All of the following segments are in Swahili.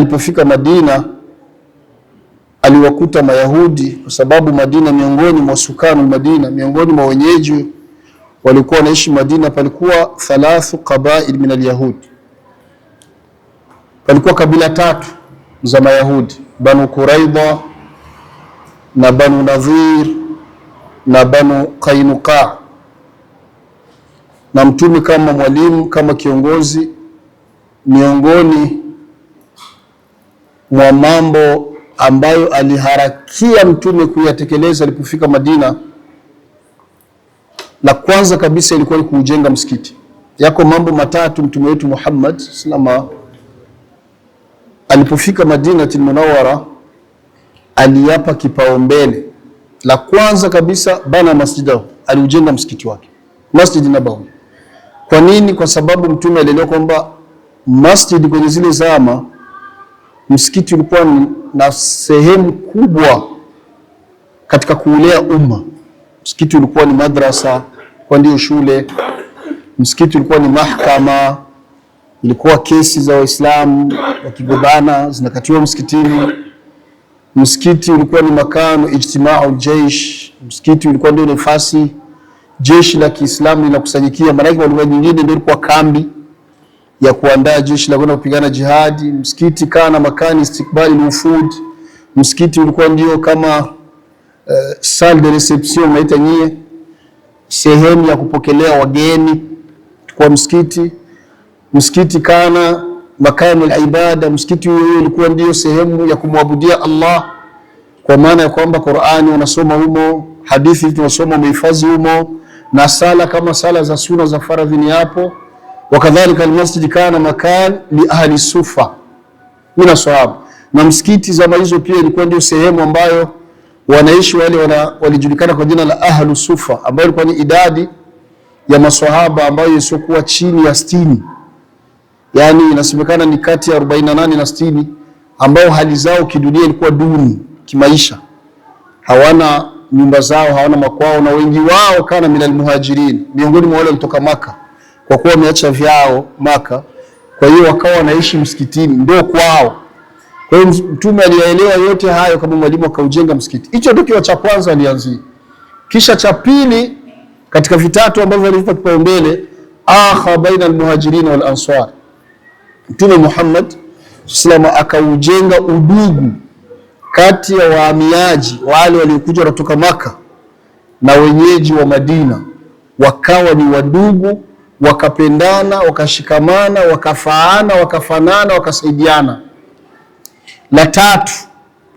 alipofika Madina aliwakuta Mayahudi, kwa sababu Madina, miongoni mwa sukanu Madina, miongoni mwa wenyeji walikuwa wanaishi Madina, palikuwa 3 qabail min al-yahud. Palikuwa kabila 3 za Mayahudi: Banu Quraidha na Banu Nadhir na Banu Qainuqa. Na Mtume kama mwalimu, kama kiongozi, miongoni mwa mambo ambayo aliharakia Mtume kuyatekeleza alipofika Madina, la kwanza kabisa ilikuwa ni kujenga msikiti. Yako mambo matatu Mtume wetu Muhammad sallallahu alipofika Madinatul Munawwara aliyapa kipaumbele. La kwanza kabisa, bana masjidahu, aliujenga msikiti wake, Masjid Nabawi. Kwa nini? Kwa sababu Mtume alielewa kwamba masjid kwenye zile zama, msikiti ulikuwa na sehemu kubwa katika kuulea umma. Msikiti ulikuwa ni madrasa, kwa ndio shule. Msikiti ulikuwa ni mahakama, ilikuwa kesi za Waislamu wakigombana zinakatiwa msikitini. Msikiti ulikuwa ni makano ijtimau jeish. Msikiti ulikuwa ndio nafasi jeshi la Kiislamu linakusanyikia. Maana kwa lugha nyingine ndio ilikuwa kambi ya kuandaa jeshi la kwenda kupigana jihadi. Msikiti kana makani istikbali al-wufud. Msikiti ulikuwa ndio kama salle de reception naita nyie, sehemu ya kupokelea wageni kwa msikiti. Msikiti kana makamu al-ibada. Msikiti huo ulikuwa ndio sehemu ya kumwabudia Allah, kwa maana ya kwamba Qur'ani unasoma humo, hadithi tunasoma umehifadhi humo, na sala kama sala za sunna za faradhi ni hapo. Wakadhalika almasjid kana makan li ahli sufa mina sahaba. Na msikiti zama hizo pia ilikuwa ndio sehemu ambayo wanaishi wale walijulikana kwa jina la ahlu sufa, ambayo ilikuwa ni idadi ya maswahaba ambayo isiokuwa chini ya 60. Yani inasemekana ni kati ya 48 na 60, ambao hali zao kidunia ilikuwa duni kimaisha, hawana nyumba zao, hawana makwao, na wengi wao kana minal muhajirin, miongoni mwa wale walitoka Maka, kwa kuwa wameacha vyao Maka, kwa hiyo wakawa wanaishi msikitini, ndio kwao. Kwa hiyo Mtume alielewa yote hayo kama mwalimu, akaujenga msikiti. Hicho ndio kitu cha kwanza alianzia. Kisha cha pili katika vitatu ambavyo alivipa kipaumbele, akha baina almuhajirin wal ansar. Mtume Muhammad sallallahu akaujenga udugu kati ya wahamiaji wale waliokuja kutoka Maka na wenyeji wa Madina, wakawa ni wadugu, wakapendana, wakashikamana, wakafaana, wakafanana, wakasaidiana. La tatu,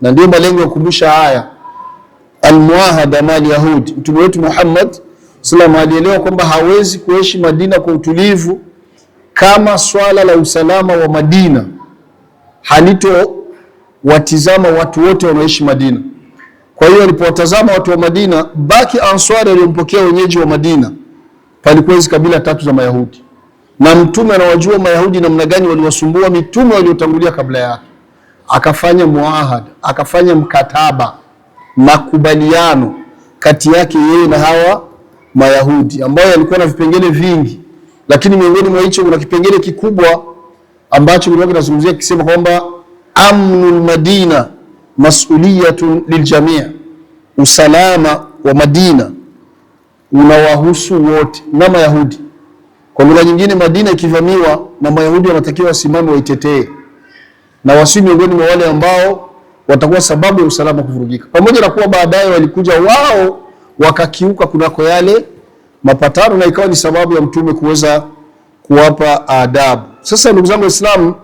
na ndio malengo ya kukumbusha haya, almuahada mali yahudi. Mtume wetu Muhammad sallallahu alielewa kwamba hawezi kuishi Madina kwa utulivu kama swala la usalama wa Madina halito watizama watu wote wanaoishi Madina. Kwa hiyo alipowatazama watu wa Madina, baki Answari waliompokea wenyeji wa Madina, palikuwa hizo kabila 3 za Mayahudi, na Mtume anawajua Mayahudi namna gani waliwasumbua mitume waliotangulia kabla yake. Akafanya muahada, akafanya mkataba, makubaliano kati yake yeye na hawa Mayahudi, ambayo yalikuwa na vipengele vingi, lakini miongoni mwa hicho kuna kipengele kikubwa ambacho kilikuwa kinazungumzia kisema kwamba amnul Madina mas'uliyatun liljami', usalama wa Madina unawahusu wote na Mayahudi. Kwa lugha nyingine, Madina ikivamiwa na Mayahudi wanatakiwa wasimame waitetee, na wasi miongoni mwa wale ambao watakuwa sababu ya usalama kuvurugika. Pamoja na kuwa baadaye walikuja wao wakakiuka kunako yale mapatano, na ikawa ni sababu ya Mtume kuweza kuwapa adabu. Sasa ndugu zangu Waislamu,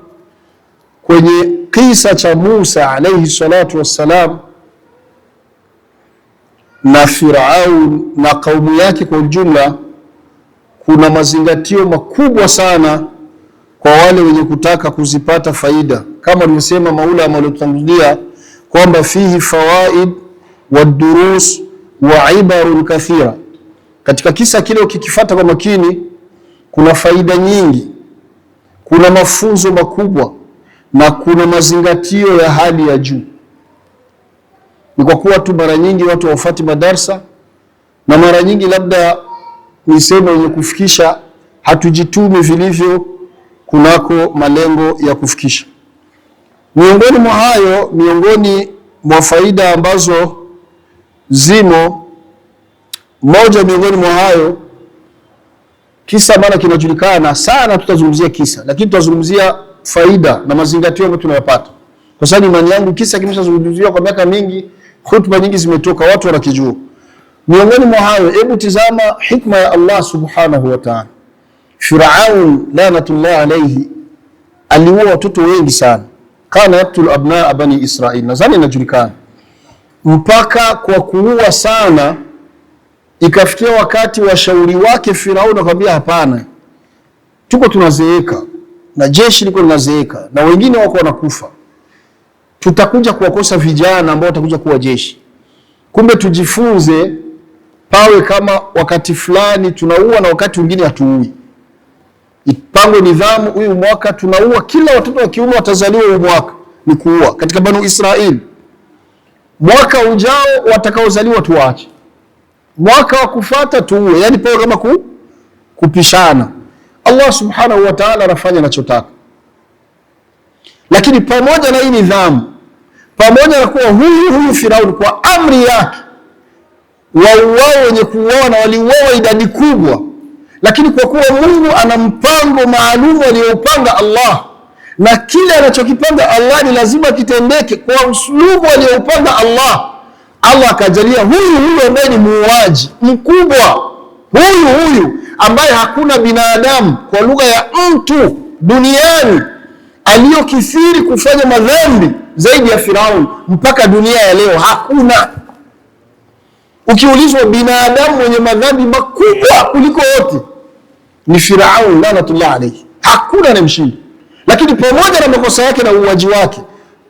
kwenye kisa cha Musa alayhi salatu wassalam na Firaun na kaumu yake kwa ujumla, kuna mazingatio makubwa sana kwa wale wenye kutaka kuzipata faida, kama nimesema maulama waliotangulia kwamba fihi fawaid wa durus wa ibarun kathira. Katika kisa kile ukikifuata kwa makini, kuna faida nyingi, kuna mafunzo makubwa, na kuna mazingatio ya hali ya juu. Ni kwa kuwa tu mara nyingi watu hawafuati madarsa, na mara nyingi labda niseme wenye kufikisha hatujitumi vilivyo kunako malengo ya kufikisha. Miongoni mwa faida ambazo zimo, miongoni mwa hayo kisa, maana kinajulikana sana, tutazungumzia kisa, lakini tutazungumzia faida na mazingatio ambayo tunayapata, kwa sababu imani yangu kisa kimeshazungumziwa kwa miaka mingi, hutuba nyingi zimetoka, watu wanakijua. Miongoni mwa hayo, hebu tizama hikma ya Allah subhanahu wa ta'ala. Firaun lanatullah alayhi aliua watoto wengi sana, kana yaktul abnaa bani Israil, nadhani inajulikana. Mpaka kwa kuua sana ikafikia wakati washauri wake Firaun akamwambia, hapana, tuko tunazeeka na jeshi liko linazeeka na wengine wako wanakufa, tutakuja kuwakosa vijana ambao watakuja kuwa jeshi. Kumbe tujifunze, pawe kama wakati fulani tunaua na wakati mwingine hatuui. Ipangwe nidhamu, huyu mwaka tunaua kila watoto wa kiume watazaliwa, huyu mwaka ni kuua katika Banu Israil. Mwaka ujao watakaozaliwa tuache, mwaka wa kufuata tuue, yani pawe kama kupishana. Allah subhanahu wa ta'ala anafanya anachotaka. Lakini pamoja na hii nidhamu, pamoja na kuwa huyu Firauni kwa amri yake wauao wenye kuuawa na waliuawa idadi kubwa, lakini kwa kuwa Mungu ana mpango maalum aliyoupanga Allah, na kile anachokipanga Allah ni lazima kitendeke kwa uslubu aliyoupanga Allah, Allah akajalia huyu ambaye ni muuaji mkubwa, huyu ambaye hakuna binadamu kwa lugha ya mtu duniani aliyokithiri kufanya madhambi zaidi ya Firaun mpaka dunia ya leo. Hakuna. Ukiulizwa binadamu mwenye madhambi makubwa kuliko wote ni Firaun lanatullah alayhi, hakuna anayemshinda. Lakini pamoja na makosa yake na uuaji wake,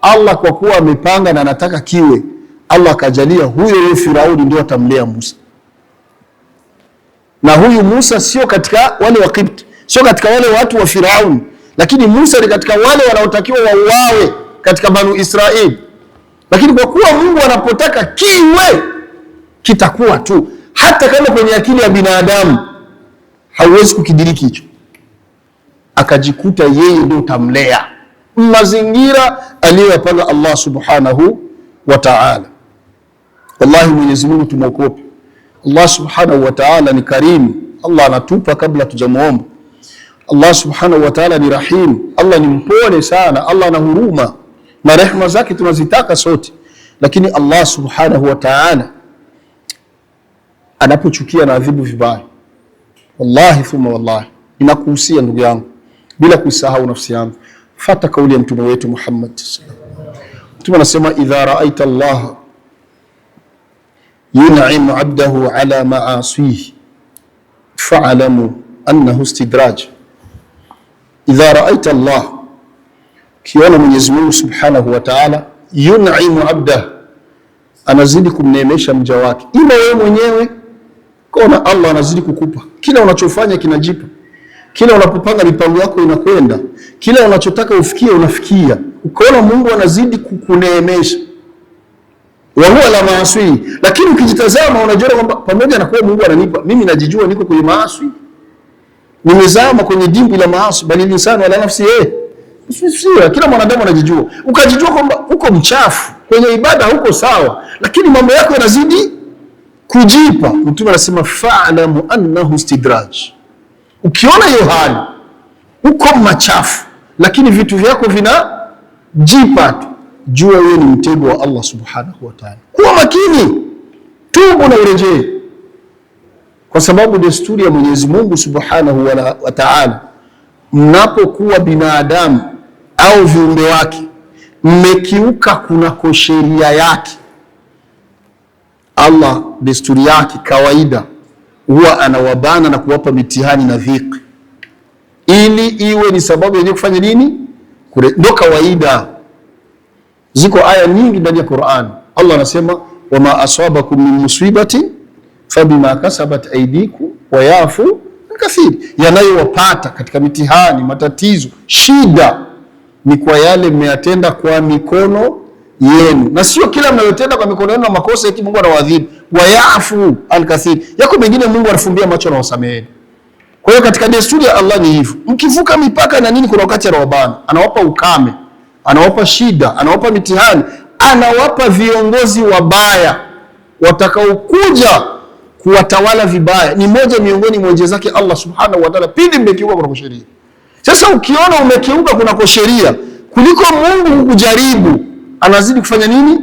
Allah kwa kuwa amepanga na anataka kiwe, Allah akajalia huyo Firauni ndio atamlea Musa. Na huyu Musa sio katika wale wa Kipti, sio katika wale watu wa Firauni, lakini Musa ni katika wale wanaotakiwa wauawe katika Banu Israil. Lakini kwa kuwa Mungu anapotaka kiwe, kitakuwa tu, hata kama kwenye akili ya binadamu hauwezi kukidiriki hicho. Akajikuta yeye ndio tamlea mazingira aliyopanga Allah subhanahu wa ta'ala. Wallahi Mwenyezi Mungu tumwogope. Allah subhanahu wa ta'ala ni karimu. Allah anatupa kabla tujamuomba. Allah subhanahu wa ta'ala ni rahim. Allah ni mpole sana. Allah ana huruma na rehema zake tunazitaka sote. Lakini Allah subhanahu wa ta'ala anapochukia na adhibu vibaya, wallahi thumma wallahi, ninakuhusia ndugu yangu bila kuisahau nafsi yangu, fata kauli ya mtume wetu Muhammad sallallahu alaihi wasallam. Mtume anasema, idha ra'aita Allah yun'imu 'abdahu 'ala ma'asihi fa'lamu annahu istidraj. Idha ra'aita Allah, kiona Mwenyezi Mungu subhanahu wa ta'ala yun'imu 'abdahu, anazidi kumneemesha mja wake. Ima wewe mwenyewe kona Allah anazidi kukupa, kila unachofanya kinajipa, kila unapopanga mipango yako inakwenda, kila unachotaka ufikie unafikia, ukaona Mungu anazidi kukuneemesha. Wa huwa la maasi. Lakini ukijitazama unajua kwamba pamoja na kuwa Mungu ananipa, mimi najijua niko kwenye maasi, nimezama kwenye dimbwi la maasi, bali insani wala nafsi sio. Kila mwanadamu anajijua. Ukajijua kwamba uko mchafu kwenye ibada, huko sawa, lakini mambo yako yanazidi kujipa. Mtume anasema fa'lamu annahu istidraj. Ukiona hiyo hali, uko machafu lakini vitu vyako vinajipa tu, jua wewe ni mtego wa Allah subhanahu wa ta'ala. Kuwa makini, tubu na urejee, kwa sababu desturi ya Mwenyezi Mungu subhanahu wa ta'ala, mnapokuwa binadamu au viumbe wake mmekiuka kunako sheria yake, Allah desturi yake kawaida huwa anawabana na kuwapa mitihani na dhiki, ili iwe ni sababu yenye kufanya nini? Ndio kawaida. Ziko aya nyingi ndani ya Qur'an. Allah anasema, wama asabakum min musibati fabima kasabat aydikum wa yafu kathir. Yanayowapata katika mitihani, matatizo, shida ni kwa yale mmeyatenda kwa mikono yenu, na sio kila mnayotenda kwa mikono yenu na makosa eti Mungu anawaadhibu. Wa yafu al-kathir, yako mengine Mungu anafumbia macho na wasamehe. Kwa hiyo katika desturi ya Allah ni hivyo. Mkivuka mipaka na nini, kuna wakati anawabana, anawapa ukame, anawapa shida, anawapa mitihani, anawapa viongozi wabaya watakaokuja kuwatawala vibaya. Ni moja miongoni mwa njia zake Allah subhanahu wa ta'ala pindi mmekiuka kunako sheria. Sasa ukiona umekiuka kunako sheria, kuliko Mungu kukujaribu, anazidi kufanya nini?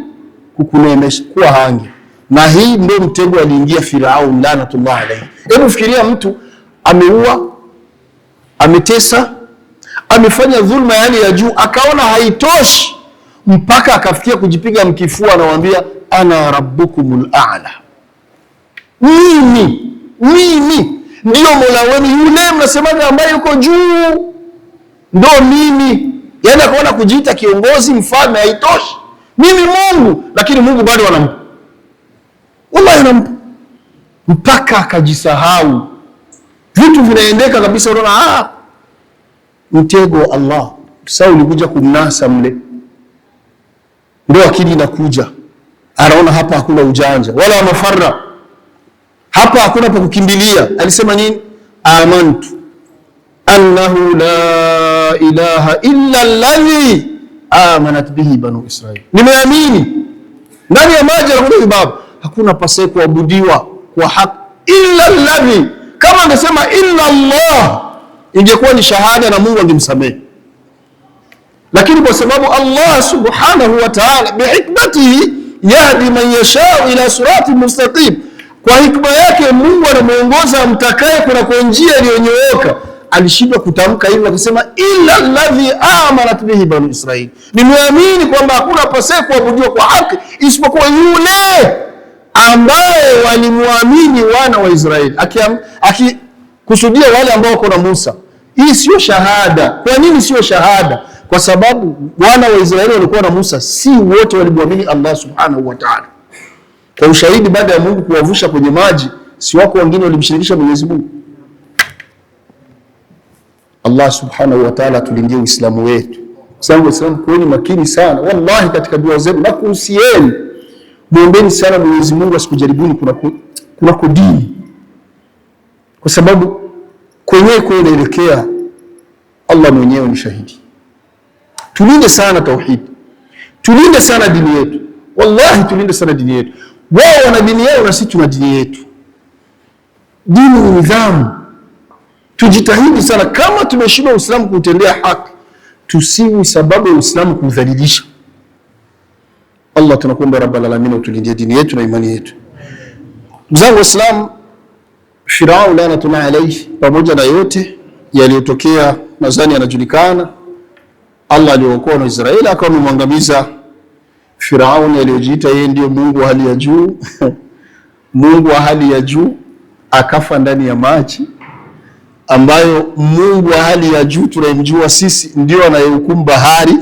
Kukunemesha, kuwa hangi. Na hii ndio mtego aliingia Firaun lanatullah alayhi. Hebu fikiria, mtu ameua, ametesa, amefanya dhulma hali ya juu, akaona haitoshi mpaka akafikia kujipiga mkifua, anawaambia ana rabbukumul a'la, mimi ndio Mola wenu yule mnasemaga ambaye yuko juu, ndio mimi. Yani akaona kujiita kiongozi, mfalme haitoshi, mimi Mungu. Lakini Mungu bado anampa, wallahi anampa, mpaka akajisahau, vitu vinaendeka kabisa. Unaona mtego wa Allah. Sasa ulikuja kumnasa mle, ndio akili inakuja, anaona hapa hakuna ujanja wala mafarra, hapa hakuna pa kukimbilia. Alisema nini? Amantu annahu la ilaha illa alladhi amanat bihi banu Israil, nimeamini ndani ya maji hakuna vibaba, hakuna pasaye kuabudiwa kwa haki illa alladhi. Kama angesema illa Allah ingekuwa ni shahada na Mungu angemsamehe, lakini kwa sababu Allah subhanahu wa ta'ala bihikmatihi yahdi man yashau ila sirati mustaqim, kwa hikma yake Mungu anamuongoza amtakaye kuna njia iliyonyooka, alishindwa kutamka hivyo, akasema illa alladhi amanat bihi banu Israil, nimeamini kwamba hakuna pasaye kuabudiwa kwa haki isipokuwa yule ambaye walimwamini wana wa Israeli, akikusudia wale ambao wako na Musa. Hii sio shahada. Kwa nini sio shahada? Kwa sababu wana wa Israeli walikuwa na Musa, si wote walimwamini Allah subhanahu wa ta'ala. Kwa ushahidi, baada ya Mungu kuwavusha kwenye maji, si wako wengine walimshirikisha Mwenyezi Mungu. Allah subhanahu wa ta'ala tulindie Uislamu wetu. Sangu Waislamu, kuweni makini sana wallahi katika dua zenu, na kuhusieni muombeni sana Mwenyezi Mungu asikujaribuni kunako dini, kwa sababu kwenyewe inaelekea Allah mwenyewe ni shahidi. Tulinde sana tauhid, tulinde sana dini yetu, wallahi tulinde sana dini yetu. Wao wana dini yao na sisi tuna dini yetu. Dini ni nidhamu. Tujitahidi sana, kama tumeshindwa Uislamu kutendea haki, tusiwi sababu ya Uislamu kudhalilisha. Allah tunakuomba Rabbal Alamin utulindie dini yetu na imani yetu. Mzangu Waislamu, Firaun lanatullah alayhi, pamoja na yote yaliyotokea, nadhani yanajulikana. Allah aliokoa na Israeli akawa amemwangamiza Firaun aliyojiita yeye ndio Mungu wa hali ya juu Mungu wa hali ya juu, akafa ndani ya maji, ambayo Mungu wa hali ya juu tunayemjua sisi ndio anayehukumu bahari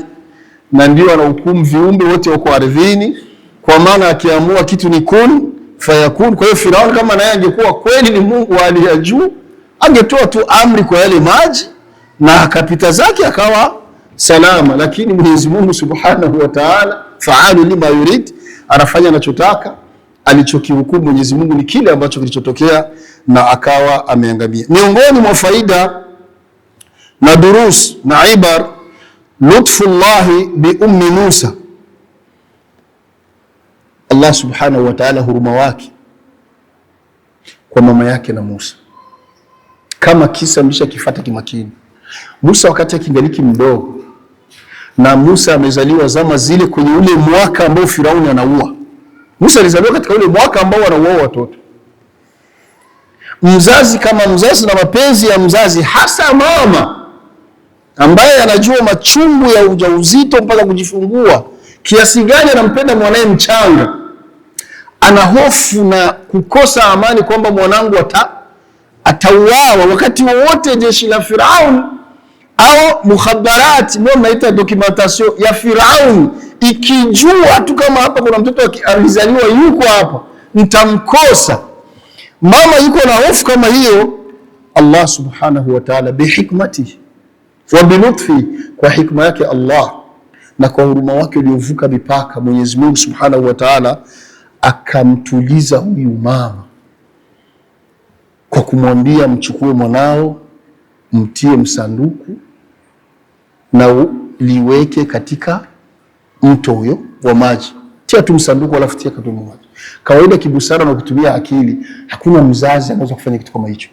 na ndio anahukumu viumbe wote wako ardhini, kwa maana akiamua kitu ni kun fayakun. Kwa hiyo Firaun kama naye angekuwa kweli ni Mungu wa hali ya juu, angetoa tu amri kwa yale maji na akapita zake akawa salama. Lakini Mwenyezi Mungu subhanahu wa ta'ala faalu lima yurid, anafanya anachotaka. Alichokihukumu Mwenyezi Mungu ni kile ambacho kilichotokea, na akawa ameangamia. Miongoni mwa faida na durus na ibar, lutfullahi bi ummi Musa, Allah subhanahu wa ta'ala huruma wake kwa mama yake na Musa. Kama kisa mlisha kifata kimakini, Musa wakati akingaliki mdogo, na Musa amezaliwa zama zile kwenye ule mwaka ambao Firauni anaua. Musa alizaliwa katika ule mwaka ambao wanaua watoto. Mzazi kama mzazi na mapenzi ya mzazi, hasa mama ambaye anajua machungu ya ujauzito mpaka kujifungua, kiasi gani anampenda mwanae mchanga, ana hofu na kukosa amani kwamba mwanangu atauawa wakati wowote. Jeshi la Firaun au mukhabarat, ndio mnaita documentation ya Firaun, ikijua tu kama hapa kuna mtoto alizaliwa yuko hapa, nitamkosa. Mama yuko na hofu kama hiyo. Allah subhanahu wa ta'ala bihikmatihi wa bilutfi, kwa hikma yake Allah na kwa huruma wake uliovuka mipaka, Mwenyezi Mungu subhanahu wa ta'ala akamtuliza huyu mama kwa kumwambia mchukue mwanao, mtie msanduku liweke katika mto huyo wa maji. Tia tu msanduku alafu tia katika maji. Kawaida kibusara na kutumia akili, hakuna mzazi anaweza kufanya kitu kama hicho.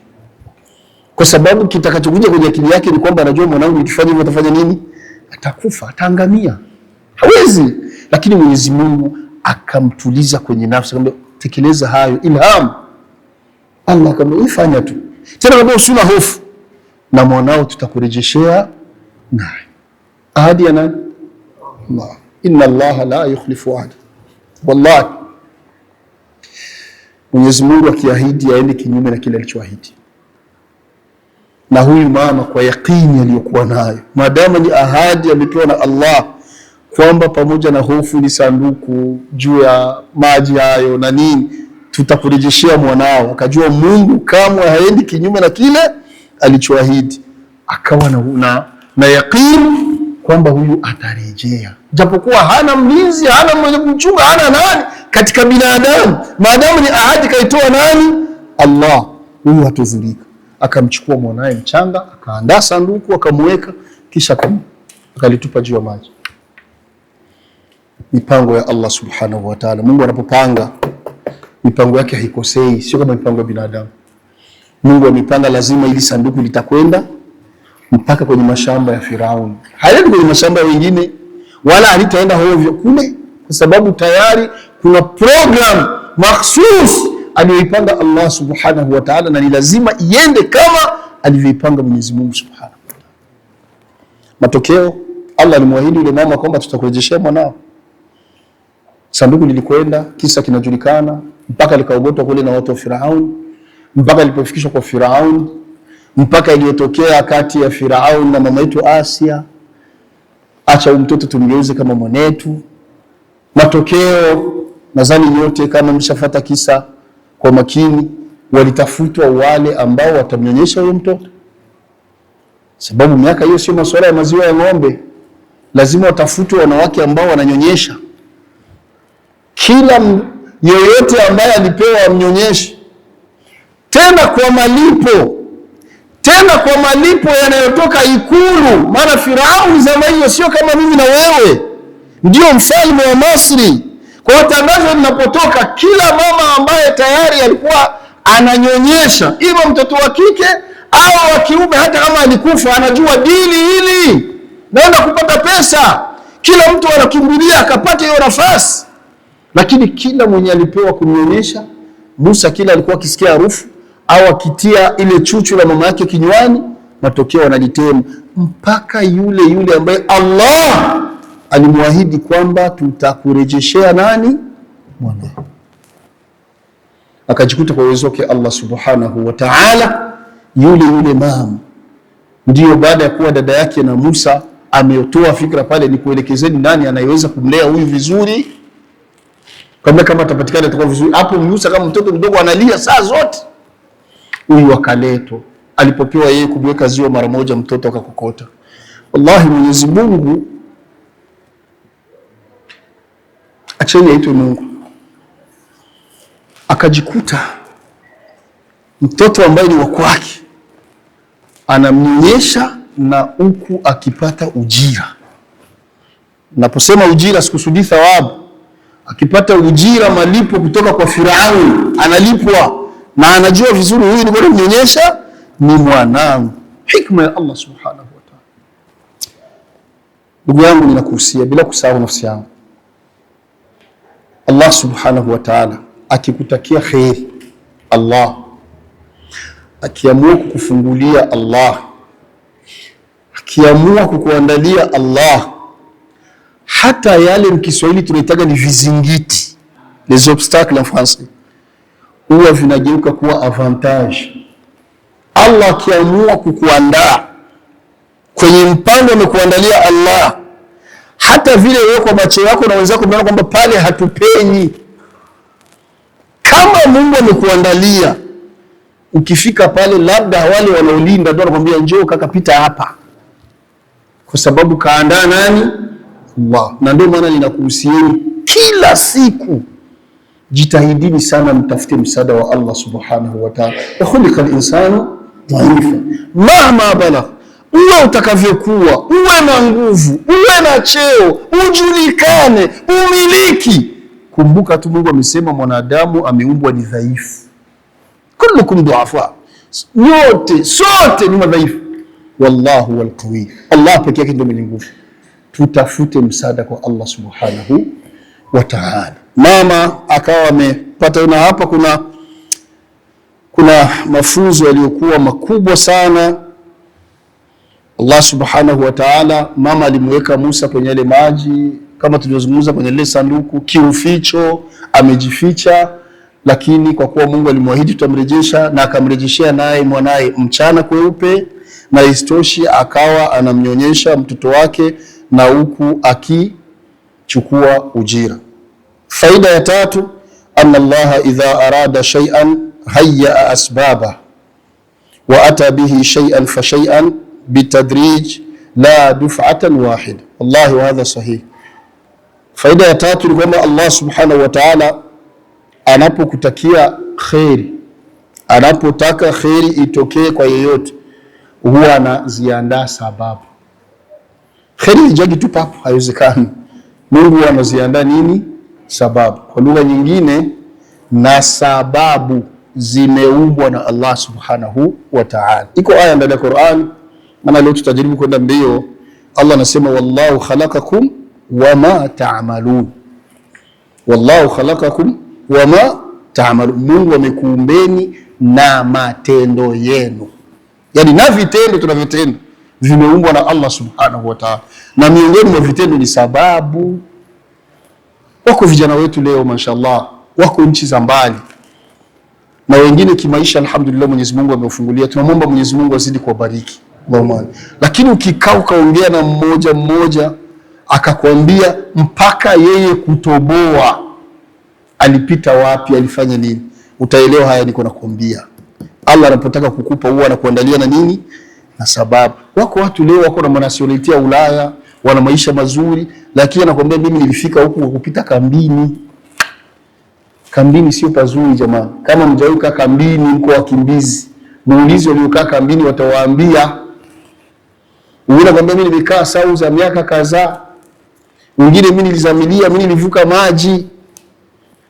Kwa sababu kitakachokuja kwenye akili yake ni kwamba anajua mwanangu nikifanya hivyo atafanya nini? Atakufa, ataangamia. Hawezi. Lakini Mwenyezi Mungu akamtuliza kwenye nafsi, akamwambia tekeleza hayo, ilham. Allah akamwambia fanya tu. Tena akamwambia usina hofu, na mwanao tutakurejeshea naye. Ahadi ya nani? Allah. Inna Allah la yukhlifu ahada. Wallahi Mwenyezi Mungu akiahidi aende kinyume na kile alichoahidi. Na huyu mama kwa yakini aliyokuwa nayo, maadamu ni ahadi amepewa na Allah kwamba pamoja na hofu ni sanduku juu ya maji hayo na nini, tutakurejeshea mwanao. Akajua Mungu kamwe haendi kinyume na kile alichoahidi. Akawa na yakini kwamba huyu atarejea, japokuwa hana mlinzi, hana mwenye kumchunga, hana nani katika binadamu. Maadamu ni ahadi kaitoa nani? Allah, huyu hatuzulika. Akamchukua mwanae mchanga, akaandaa sanduku, akamweka, kisha akalitupa juu ya maji. Mipango ya Allah subhanahu wa ta'ala. Mungu anapopanga mipango yake haikosei, sio kama mipango ya binadamu. Mungu amepanga lazima ili sanduku litakwenda mpaka kwenye mashamba ya Firauni. Haendi kwenye mashamba wengine, wala halitaenda hovyo kule, kwa sababu tayari kuna program mahsus aliyoipanga Allah subhanahu wa ta'ala, na ni lazima iende kama alivyoipanga Mwenyezi Mungu subhanahu wa ta'ala. Matokeo, Allah alimwahidi yule mama kwamba tutakurejeshea mwanao. Sanduku lilikwenda, kisa kinajulikana, mpaka likaogotwa kule na watu wa Firauni, mpaka lilipofikishwa kwa Firauni, mpaka iliyotokea kati ya Firauni na mama yetu Asia, acha mtoto tumgeuze kama mwanetu. Matokeo nadhani yote kama mshafuata kisa kwa makini, walitafutwa wale ambao watamnyonyesha huyo mtoto, sababu miaka hiyo sio masuala ya maziwa ya ng'ombe, lazima watafutwe wanawake ambao wananyonyesha. Kila yoyote ambaye alipewa mnyonyeshe, tena kwa malipo yanayotoka ikulu. Maana Firauni zama hiyo sio kama mimi na wewe, ndio mfalme wa Misri. Kwa tangazo linapotoka, kila mama ambaye tayari alikuwa ananyonyesha, iwe mtoto wa kike au wa kiume, hata kama alikufa, anajua dili hili naenda kupata pesa, kila mtu anakimbilia akapata hiyo nafasi. Lakini kila mwenye alipewa kunyonyesha, Musa kila alikuwa akisikia harufu au akitia ile chuchu la mama yake kinywani, matokeo analitema, mpaka yule ambaye Allah alimwahidi kwamba tutakurejeshea nani? Mwana. Akajikuta kwa uwezo wake Allah subhanahu wa ta'ala, yule mama ndio baada ya kuwa dada yake na Musa ametoa fikra pale, ni kuelekezeni nani anayeweza kumlea huyu vizuri, kama atapatikana atakuwa vizuri. Hapo Musa kama mtoto mdogo analia saa zote, huyu akaletwa. Alipopewa yeye kumweka ziwa, mara moja mtoto akakokota. Wallahi Mwenyezi Mungu, acheni aitwe Mungu, akajikuta mtoto ambaye ni wa kwake anamnyonyesha na huku akipata ujira. Naposema ujira sikusudi thawabu, akipata ujira, malipo kutoka kwa Firauni, analipwa na anajua vizuri huyu ni bora mnyonyesha ni mwanangu. Hikma ya Allah subhanahu wa ta'ala. Ndugu yangu, ninakuhusia bila kusahau nafsi yangu, Allah subhanahu wa ta'ala akikutakia khairi, Allah akiamua kukufungulia, Allah akiamua kukuandalia, Allah hata yale mkiswahili tunaitaga ni vizingiti, les obstacles en français, huwa vinageuka kuwa avantage. Allah akiamua kukuandaa kwenye mpango amekuandalia Allah, hata vile wewe kwa macho yako na wenzako unaona kwamba pale hatupenyi, kama Mungu amekuandalia, ukifika pale labda wale wanaolinda ndio wanakuambia njoo kaka, pita hapa, kwa sababu kaandaa nani? Allah. Na ndio maana ninakuhusieni kila siku, jitahidini sana mtafute msaada wa Allah subhanahu wa ta'ala. Khuliqal insanu dhaifa mahma balagha, uwe utakavyokuwa, uwe na nguvu, uwe na cheo, ujulikane, umiliki, kumbuka tu Mungu amesema mwanadamu ameumbwa ni dhaifu. Kullukum duafa, nyote sote ni madhaifu. Wallahu wal qawi, Allah pekee yake ndio mwenye nguvu. Tutafute msaada kwa Allah subhanahu wa ta'ala. Mama akawa amepata, na hapa kuna mafunzo yaliyokuwa makubwa sana. Allah subhanahu wa ta'ala, mama alimweka Musa kwenye ile maji kama tulivyozungumza, kwenye ile sanduku kiuficho, amejificha, lakini kwa kuwa Mungu alimwahidi tutamrejesha, na akamrejeshea naye mwanae mchana kweupe, na istoshi akawa anamnyonyesha mtoto wake na huku akichukua ujira. Faida ya tatu, anna Allah idha arada shay'an hayya asbaba wa ata bihi shay'an fa shay'an bitadrij la duf'atan wahid. Wallahi wa hadha sahih. Faida ya tatu ni kwamba Allah subhanahu wa ta'ala anapokutakia khairi, anapotaka khairi itokee kwa yeyote, huwa anaziandaa sababu. Khairi haiji tu papo, haiwezekani. Mungu anaziandaa nini? Sababu. Kwa lugha nyingine, na sababu zimeumbwa na Allah subhanahu wa ta'ala. Iko aya ndani ya Qur'an, maana leo tutajaribu kwenda mbio. Allah anasema wallahu khalaqakum wama ta'malun. Wallahu khalaqakum wama ta'malun, Mungu amekuumbeni na matendo yenu. Yani na vitendo tunavyotenda vimeumbwa na Allah subhanahu wa ta'ala, na miongoni mwa vitendo ni sababu. Wako vijana wetu leo mashallah, wako nchi za mbali na wengine kimaisha, alhamdulillah Mwenyezi Mungu amewafungulia. Tunamwomba Mwenyezi Mungu azidi kuwabariki. Lakini ukikaa ukaongea na mmoja mmoja akakwambia mpaka yeye kutoboa alipita wapi, alifanya nini, utaelewa haya niko nakwambia. Allah anapotaka kukupa huwa anakuandalia na nini? Na sababu. Wako watu leo wako na nationality ya Ulaya, wana maisha mazuri, lakini anakuambia mimi nilifika huku kwa kupita kambini. Kambini sio pazuri jamani. Kama mjauka kambini, mko wakimbizi, muulize waliokaa kambini, watawaambia. Wengine anakuambia mimi nimekaa sau za miaka kadhaa, wengine mimi nilizamilia, mimi nilivuka maji,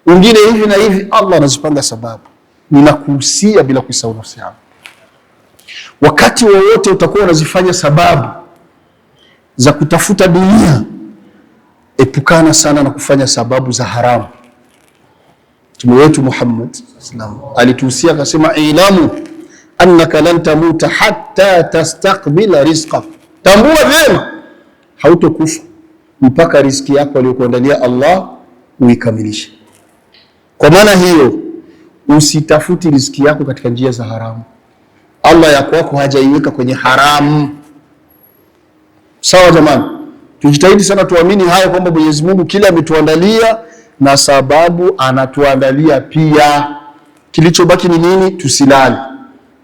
wengine hivi na hivi. Allah anazipanga sababu. Ninakuhusia bila kusahau nafsi yako, wakati wowote utakuwa unazifanya sababu za kutafuta dunia, epukana sana na kufanya sababu za haramu. Mtume wetu Muhammad alituhusia akasema, ilamu annaka lan tamuta hatta tastaqbila rizqa. Tambua vyema hautokufa mpaka riziki yako aliyokuandalia Allah uikamilishe. Kwa maana hiyo usitafuti riziki yako katika njia za haramu. Allah yako wako hajaiweka kwenye haramu. Sawa jamani? Tujitahidi sana tuamini haya kwamba Mwenyezi Mungu kila ametuandalia na sababu anatuandalia pia. Kilichobaki ni nini? Tusilale,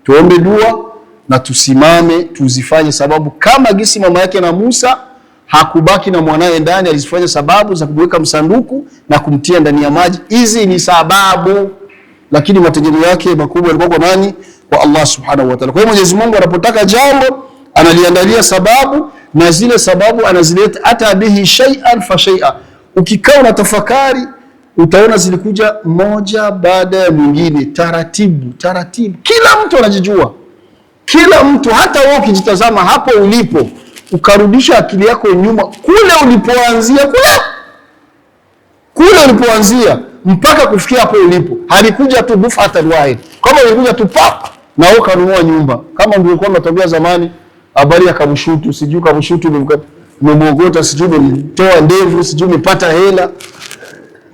tuombe dua na tusimame tuzifanye sababu, kama gisi mama yake na Musa hakubaki na mwanae ndani, alizifanya sababu za kuweka msanduku na kumtia ndani ya maji. Hizi ni sababu, lakini mategemeo yake makubwa yalikuwa kwa nani? Kwa Allah subhanahu wa ta'ala. Kwa hiyo Mwenyezi Mungu anapotaka jambo analiandalia sababu, na zile sababu anazileta ata bihi shay'an fa shay'a. Ukikaa na tafakari utaona zilikuja moja baada ya mwingine, taratibu taratibu. Kila mtu anajijua, kila mtu. Hata wewe ukijitazama hapo ulipo, ukarudisha akili yako nyuma kule ulipoanzia mpaka kufikia hapo ulipo, halikuja tu dufatan wahid. Kama ilikuja tu pap na wewe kanunua nyumba, kama mlikuwa mnatambia zamani habari ya Kabushutu, sijui Kabushutu umemwogota, sijui umetoa ndevu, sijui umepata hela.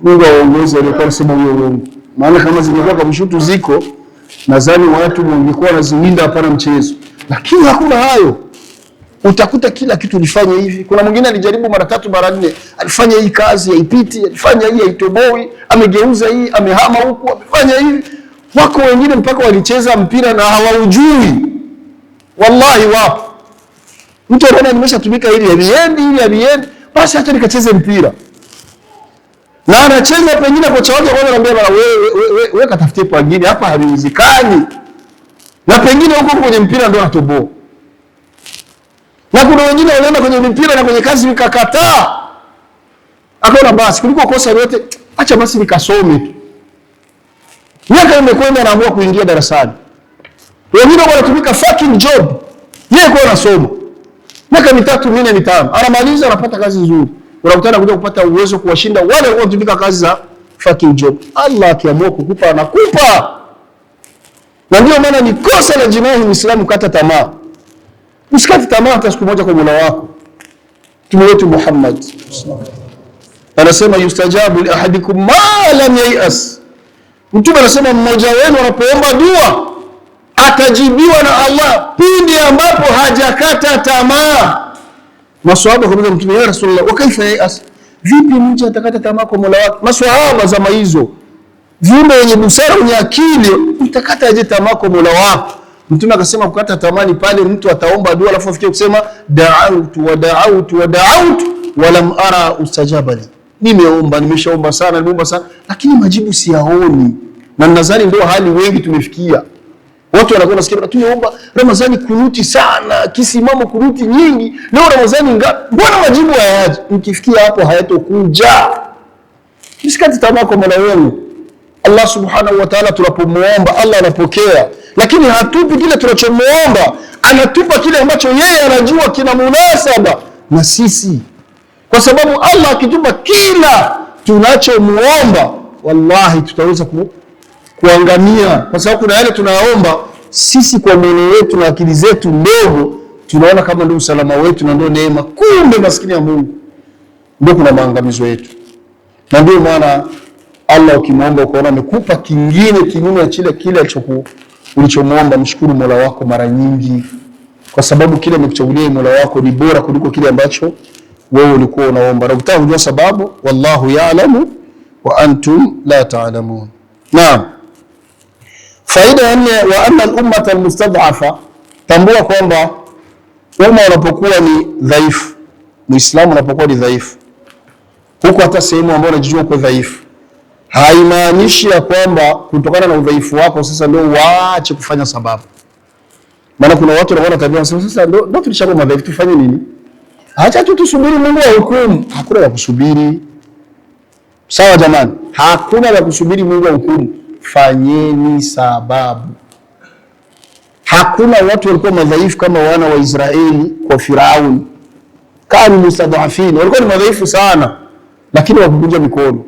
Mungu aongoze alikuwa anasema huyo uongo. Maana kama zingekuwa Kabushutu ziko, nadhani watu wangekuwa wanaziwinda hapana mchezo. Lakini hakuna hayo. Utakuta kila kitu ulifanya hivi. Kuna mwingine alijaribu mara 3 mara 4, alifanya hii kazi haipiti, alifanya hii haitoboi, amegeuza hii, amehama huku, amefanya hivi. Wako wengine mpaka walicheza mpira na hawaujui. Wallahi wapo. Mtu anaona nimeshatumika ili aliendi, basi acha nikacheze mpira. Na anacheza pengine kocha wake kwanza anambia wewe katafutie pangine, hapa haliwezekani. Na pengine huko kwenye mpira ndio atoboa. Na kuna wengine walienda kwenye mipira na kwenye kazi vikakataa. Akaona basi kuliko kosa yote acha basi nikasome tu. Miaka imekwenda anaamua kuingia darasani. Wengine wanatumika fucking job. Yeye kwa anasoma. Miaka 3, 4, 5. Anamaliza anapata kazi nzuri. Unakutana kuja kupata uwezo kuwashinda wale walio wanatumika kazi za fucking job. Allah akiamua kukupa anakupa. Na ndio maana ni kosa la jinai Muislamu kukata tamaa. Usikate tamaa hata siku moja kwa Mola wako. Mtume wetu Muhammad anasema yustajabu li ahadikum ma lam yayas. Mtume anasema mmoja wenu anapoomba dua atajibiwa na Allah pindi ambapo hajakata tamaa. Maswahaba kwa Mtume, ya Rasulullah, wa kaifa yayas? Vipi mtu atakata tamaa kwa Mola wake? Maswahaba zama hizo, viumbe wenye busara, wenye akili, utakata aje tamaa kwa Mola wako? Mtume akasema kukata tamaa ni pale mtu ataomba dua alafu afikie kusema da'autu wa da'autu wa da'autu wa lam ara ustajaba li. Nimeomba, nimeshaomba sana, nimeomba sana, lakini majibu siyaoni. Na nadhani ndio hali wengi tumefikia. Watu wanakuwa nasikia tumeomba Ramadhani kunuti sana, kisimamo kunuti nyingi. Leo Ramadhani mbona majibu hayaji? Mkifikia hapo hayatokuja. Msikate tamaa kwa Mola wenu. Allah Subhanahu wa Ta'ala tunapomuomba Allah anapokea. Lakini hatupi kile tunachomuomba, anatupa kile ambacho yeye anajua kina munasaba na sisi. Kwa sababu Allah akitupa kila tunachomuomba, wallahi tutaweza kuangamia. Kwa sababu kuna yale tunaomba sisi kwa moyo wetu na akili zetu ndogo, tunaona kama ndio usalama wetu na ndio neema. Kumbe maskini ya Mungu ndio kuna maangamizo yetu. Na ndio maana Allah ukimwomba ukaona amekupa kingine kinyume ya kile ulichomwomba, mshukuru Mola wako mara nyingi, kwa sababu kile amekuchagulia Mola wako ni bora kuliko kile ambacho wewe ulikuwa unaomba. Na ukitaka kujua sababu, wallahu ya'lamu wa antum la ta'lamun. Naam. Faida ya 4, wa anna al-ummata al-mustad'afa, tambua kwamba umma unapokuwa ni dhaifu, Muislamu unapokuwa ni dhaifu, huko hata sehemu ambayo unajijua uko dhaifu, haimaanishi ya kwamba kutokana na udhaifu wako sasa ndio waache kufanya sababu. Maana kuna watu wanaona tabia sasa ndio tulishakuwa madhaifu, tufanye nini? Acha tu tusubiri Mungu ahukumu. Hakuna ya kusubiri. Sawa jamani? Hakuna ya kusubiri Mungu ahukumu. Fanyeni sababu. Hakuna watu walikuwa madhaifu kama wana wa Israeli kwa Firauni. Kanu mustadhafin, walikuwa ni madhaifu sana, lakini wakukunja mikono.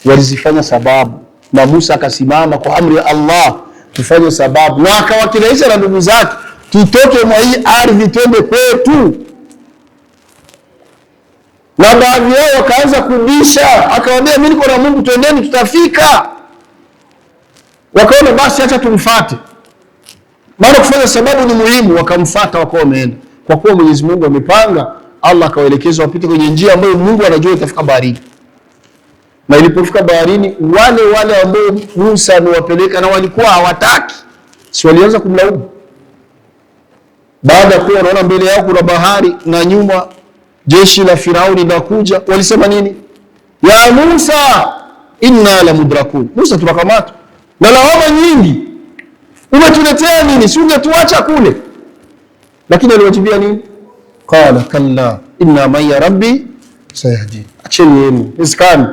Walizifanya sababu. Na Musa akasimama kwa amri ya Allah, tufanye sababu. Na akawakilisha na ndugu zake, tutoke mwa hii ardhi twende kwetu. Na baadhi yao wakaanza kubisha, akawaambia mimi niko na Mungu, twendeni tutafika. Wakaona basi acha tumfuate. Maana kufanya sababu ni muhimu, wakamfuata wakawa wameenda. Kwa kuwa Mwenyezi Mungu amepanga, Allah akawaelekeza wapite kwenye njia ambayo Mungu anajua itafika baharini. Na ilipofika baharini, wale ambao Musa amewapeleka na walikuwa hawataki, si walianza kumlaumu. Baada ya kuwa wanaona mbele yao kuna bahari na nyuma jeshi la Firauni linakuja, walisema nini? Ya Musa, inna la mudrakun. Musa, tunakamata. Na lawama nyingi. Umetuletea nini? Si ungetuacha kule. Lakini aliwajibia nini? Qala kalla inna ma'a rabbi sayahdi. Acheni yenu. Iskani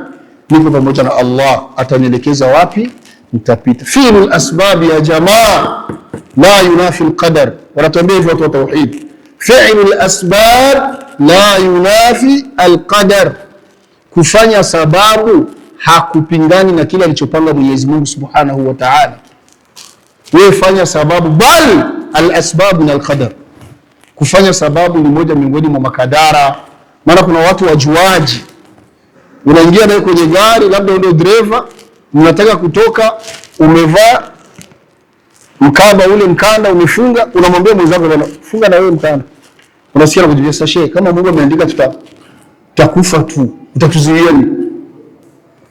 niko pamoja na Allah, atanielekeza wapi nitapita. Fi'lul asbab ya jamaa la yunafi al-qadar. Wanatuambia hivyo watu wa tauhid. Fi'lul asbab la yunafi al-qadar. Kufanya sababu hakupingani na kile alichopanga Mwenyezi Mungu Subhanahu wa Ta'ala. Wewe fanya sababu, bali al-asbab na al-qadar. Kufanya sababu ni moja miongoni mwa makadara. Maana kuna watu wajuaji, unaingia naye kwenye gari, labda ndio driver, unataka kutoka, umevaa mkanda, ule mkanda umefunga, unamwambia mwenzako bwana funga na wewe mkanda. Unasikia kujibia sasa, kama Mungu ameandika tutakufa tu, utatuzuia nini?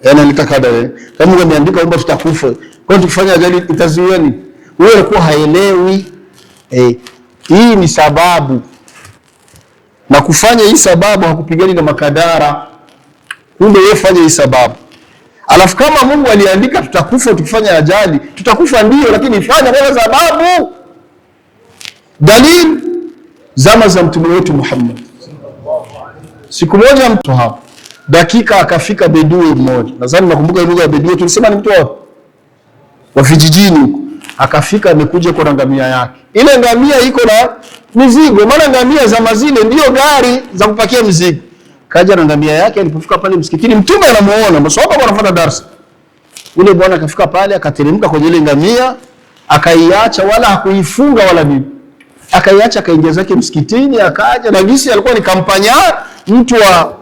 Yaani nitakada wewe. Kama Mungu ameandika kwamba tutakufa, kwa nini tufanye ajali itazuia nini? Wewe ulikuwa haelewi. Hii ni sababu. Na kufanya hii sababu hakupigani na makadara. Kumbe wewe fanya hii sababu. Alafu kama Mungu aliandika tutakufa tukifanya ajali, tutakufa ndio, lakini fanya kwa sababu. Dalil zama za mtume wetu Muhammad. Siku moja mtu hapo dakika akafika bedui mmoja, nadhani nakumbuka lugha ya bedui, tulisema ni mtu wa vijijini huko. Akafika amekuja kwa ngamia yake, ile ngamia iko na mizigo, maana ngamia za mazile ndio gari za kupakia mizigo. Kaja na ngamia yake, alipofika pale msikitini mtume anamuona, maswahaba wanafuata darasa. Ule bwana akafika pale akateremka kwenye ile ngamia, akaiacha, wala hakuifunga wala nini. Akaiacha akaingia zake msikitini, akaja na gisi alikuwa ni kampanya, mtu wa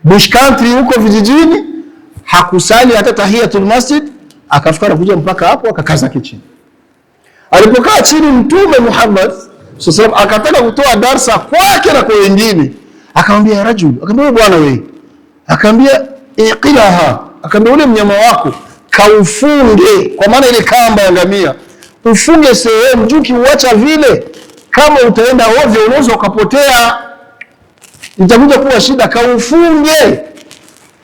bush country huko vijijini, hakusali hata tahiyatul masjid, akafika na kuja mpaka hapo akakaza chini. Alipokaa chini mtume Muhammad sallallahu alaihi akataka kutoa darsa kwake na kwa wengine, akamwambia ya rajul, akamwambia bwana wewe, akamwambia iqilaha, akamwambia ule mnyama wako kaufunge, kwa maana ile kamba ya ngamia ufunge sehemu juu, kiuacha vile kama utaenda ovyo unaweza ukapotea, itakuja kuwa shida, kaufunge.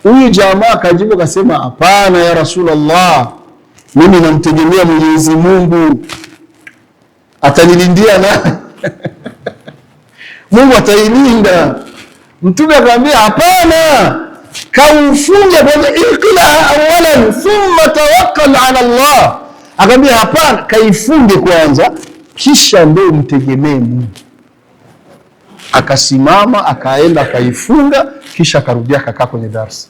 Huyu jamaa kajibu akasema, hapana ya Rasulullah, mimi namtegemea Mwenyezi Mungu, atanilindia na Mungu atailinda. Mtume akamwambia hapana, kaufunge kwanza, iqla awalan thumma tawakkal ala Allah. Akamwambia hapana, kaifunge kwanza kisha ndio mtegemee Mungu. Akasimama akaenda akaifunga, kisha akarudia akakaa kwenye darasa.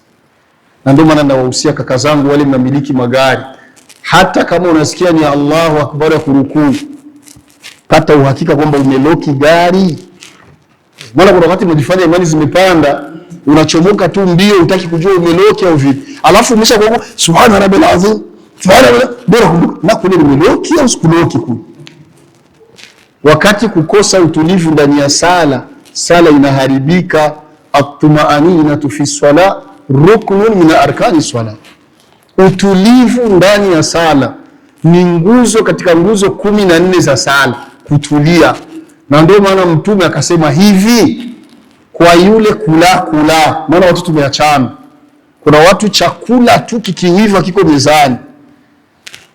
Na ndio maana nawahusia kaka zangu wale mnamiliki magari, hata kama unasikia ni Allahu akbar ya kurukuu, pata uhakika kwamba umeloki gari. Maana kuna wakati mnajifanya imani zimepanda, unachomoka tu mbio, utaki kujua umeloki au vipi, alafu umesha kwa subhana rabbil azim, subhana bora kumbuka na kule nimeloki au sikuloki kule. Wakati kukosa utulivu ndani ya sala, sala inaharibika. At-tuma'aninatu fi sala ruknun min arkani sala. Utulivu ndani ya sala ni nguzo katika nguzo 14 za sala, kutulia. Na ndio maana mtume akasema hivi kwa yule kula, maana watu tumeachana. Kuna watu chakula tu kikiiva kiko mezani,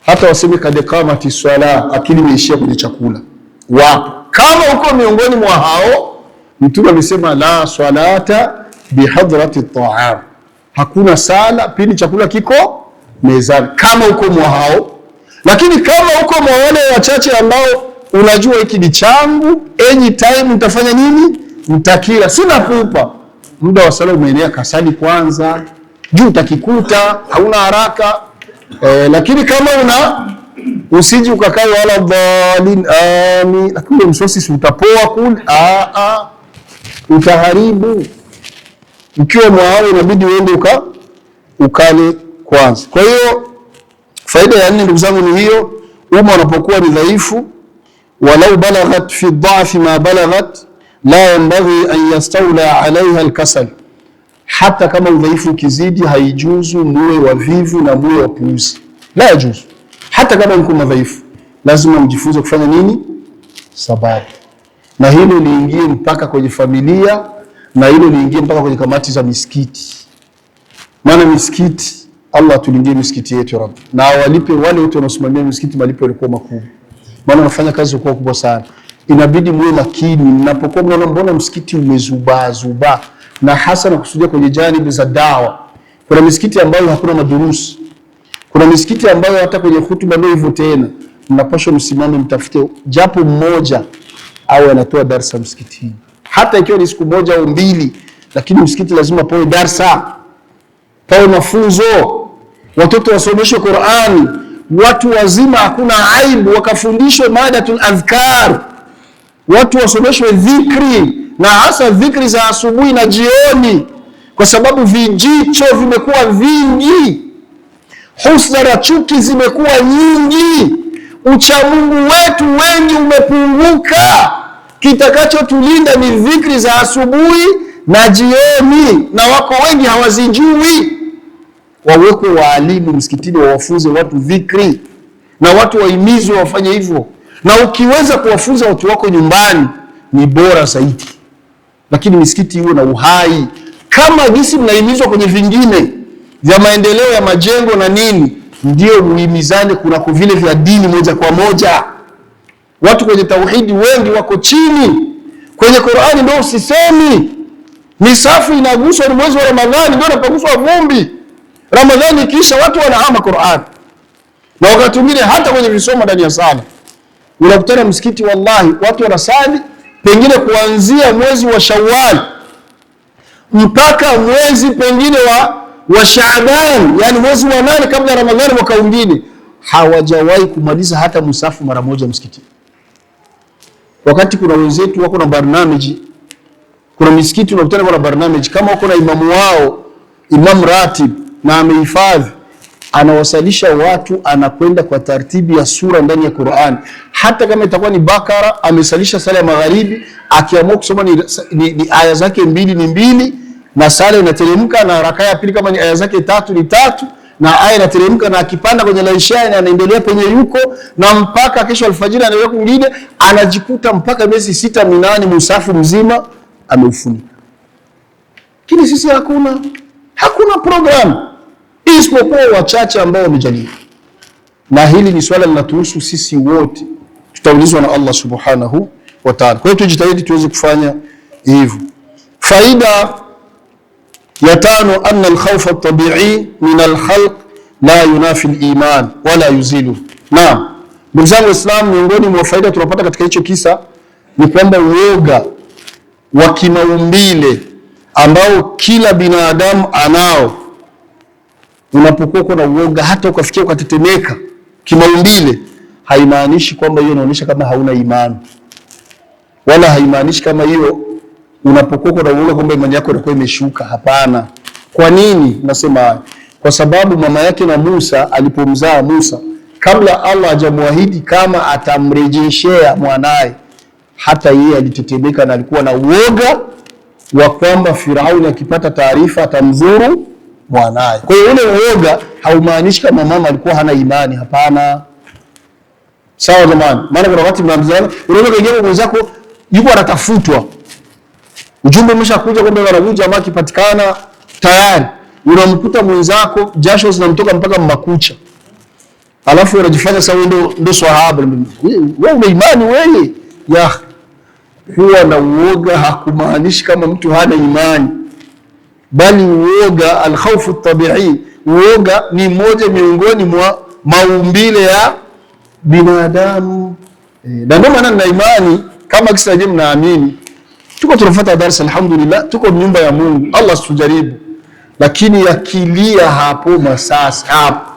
hata waseme kad qamati swala, akili imeishia kwenye chakula. Wapo kama uko miongoni mwa hao, mtume amesema la swalata bihadrati at-ta'am, hakuna sala pindi chakula kiko mezani, kama uko mwa hao. Lakini kama uko mwa wale wachache ambao unajua hiki ni changu, anytime utafanya nini, mtakila, sina pupa, muda wa sala umeenea, kasali kwanza, juu utakikuta, hauna haraka. Lakini kama usiji ukakai wala dhalin amin, lakini msosi utapoa kule, utaharibu. Ukiwa mwao inabidi uende ukale kwanza. Kwa hiyo faida ya 4 ndugu zangu ni hiyo, umma unapokuwa ni dhaifu, walau balaghat fi dha'fi ma balaghat la yanbaghi an yastawla alaiha alkasal, hata kama udhaifu ukizidi haijuzu muwe wavivu na muwe wapuuzi, la yajuzu. Hata kama mko madhaifu lazima mjifunze kufanya nini? Sababu. Na hilo liingie mpaka kwenye familia, na hilo liingie mpaka kwenye kamati za misikiti. Maana misikiti, Allah tulindie misikiti yetu ya Rabbi, na walipe wale wote wanaosimamia misikiti malipo yalikuwa makubwa, maana wanafanya kazi kwa kubwa sana. Inabidi muwe makini mnapokuwa mnaona mbona msikiti umezubaa, na hasa na kusudia kwenye janibi za dawa. Kuna misikiti ambayo hakuna madurusi, kuna misikiti ambayo hata kwenye hutuba ndio hivyo tena, mnapaswa msimame mtafute japo mmoja au anatoa darasa msikitini, hata ikiwa ni siku moja au 2, lakini msikiti lazima pawe darasa, pawe mafunzo, watoto wasomeshwe Qur'ani, watu wazima hakuna aibu wakafundishwe madatul adhkar, watu wasomeshwe dhikri, na hasa dhikri za asubuhi na jioni, kwa sababu vijicho vimekuwa vingi, husda na chuki zimekuwa nyingi, uchamungu wetu wengi umepunguka. Kitakachotulinda ni dhikri za asubuhi na jioni, na wako wengi hawazijui. Wawekwe waalimu msikitini wawafunze watu dhikri, na watu wahimizwe wafanye hivyo. Na ukiweza kuwafunza watu wako nyumbani ni bora zaidi, lakini misikiti iwe na uhai kama jinsi mnahimizwa kwenye vingine vya maendeleo ya majengo na nini. Ndio muhimizane kuna vile vya dini moja kwa moja. Watu kwenye tauhidi wengi wako chini, Kwenye Qur'ani ndio usisemi. Misafu inaguswa ni mwezi wa Ramadhani, ndio unapaguswa vumbi. Ramadhani kisha watu wanahama Qur'ani. Na wakati mwingine hata kwenye visomo ndani ya sala unakutana msikiti, wallahi watu wanasali pengine kuanzia mwezi wa Shawwal mpaka mwezi pengine wa Shaaban, yani mwezi wa 8 kabla ya Ramadhani mwaka mwingine, hawajawahi kumaliza hata musafu mara moja msikitini. Wakati kuna wenzetu wako na barnamiji, kuna misikiti unakutana na barnamiji, kama wako na imamu wao, imam ratib, na amehifadhi, anawasalisha watu, anakwenda kwa taratibu ya sura ndani ya Qur'an. Hata kama itakuwa ni Bakara, amesalisha sala ya magharibi, akiamua kusoma ni aya zake 2 ni 2, na sala inateremka, na raka ya pili kama ni aya zake 3 ni 3, na aya inateremka, na akipanda kwenye laisha na anaendelea penye yuko, na mpaka kesho alfajiri anaendelea kwingine, anajikuta mpaka miezi 6 minani musafu mzima ameufunika. Kile sisi hakuna program, isipokuwa wachache ambao wamejaliwa. Na hili ni swala linatuhusu sisi wote, tutaulizwa na Allah subhanahu wa ta'ala. Kwa hiyo tujitahidi tuweze kufanya hivyo. Faida ya 5, anna al-khawf at-tabi'i min al-khalq la yunafi al-iman wala yuzilu. Naam, ndugu zangu Waislamu, miongoni mwa faida tunapata katika hicho kisa ni kwamba uoga wa kimaumbile ambao kila binadamu anao, unapokuwa kuna uoga hata ukafikia ukatetemeka kimaumbile, haimaanishi kwamba hiyo inaonyesha kama hauna imani, wala haimaanishi kama hiyo unapokuwa kuna uoga kwamba imani yako inakuwa imeshuka. Hapana. Kwa nini nasema? Kwa sababu mama yake na Musa alipomzaa Musa, kabla Allah hajamwahidi kama atamrejeshea mwanae, hata yeye alitetemeka na alikuwa na uoga wa kwamba Firauni akipata taarifa atamdhuru mwanae. Kwa hiyo ule uoga haumaanishi kama mama alikuwa hana imani. Hapana. Sawa jamani? Maana kuna wakati mnaambiana, unaona kwenye mwenzako yuko anatafutwa, ujumbe umeshakuja kwamba wanakuja ama akipatikana tayari, unamkuta mwenzako jasho zinamtoka mpaka makucha, alafu unajifanya sasa ndio swahaba. Wewe una imani wewe? Ya huwa na uoga hakumaanishi kama mtu hana imani, bali uoga al-khawfu at-tabi'i, uoga ni moja miongoni mwa maumbile ya binadamu. Na ndio maana na imani kama kisa je, mnaamini tuko tunafuata darasa, alhamdulillah, tuko nyumba ya Mungu, Allah situjaribu, lakini yakilia hapo masasi hapo,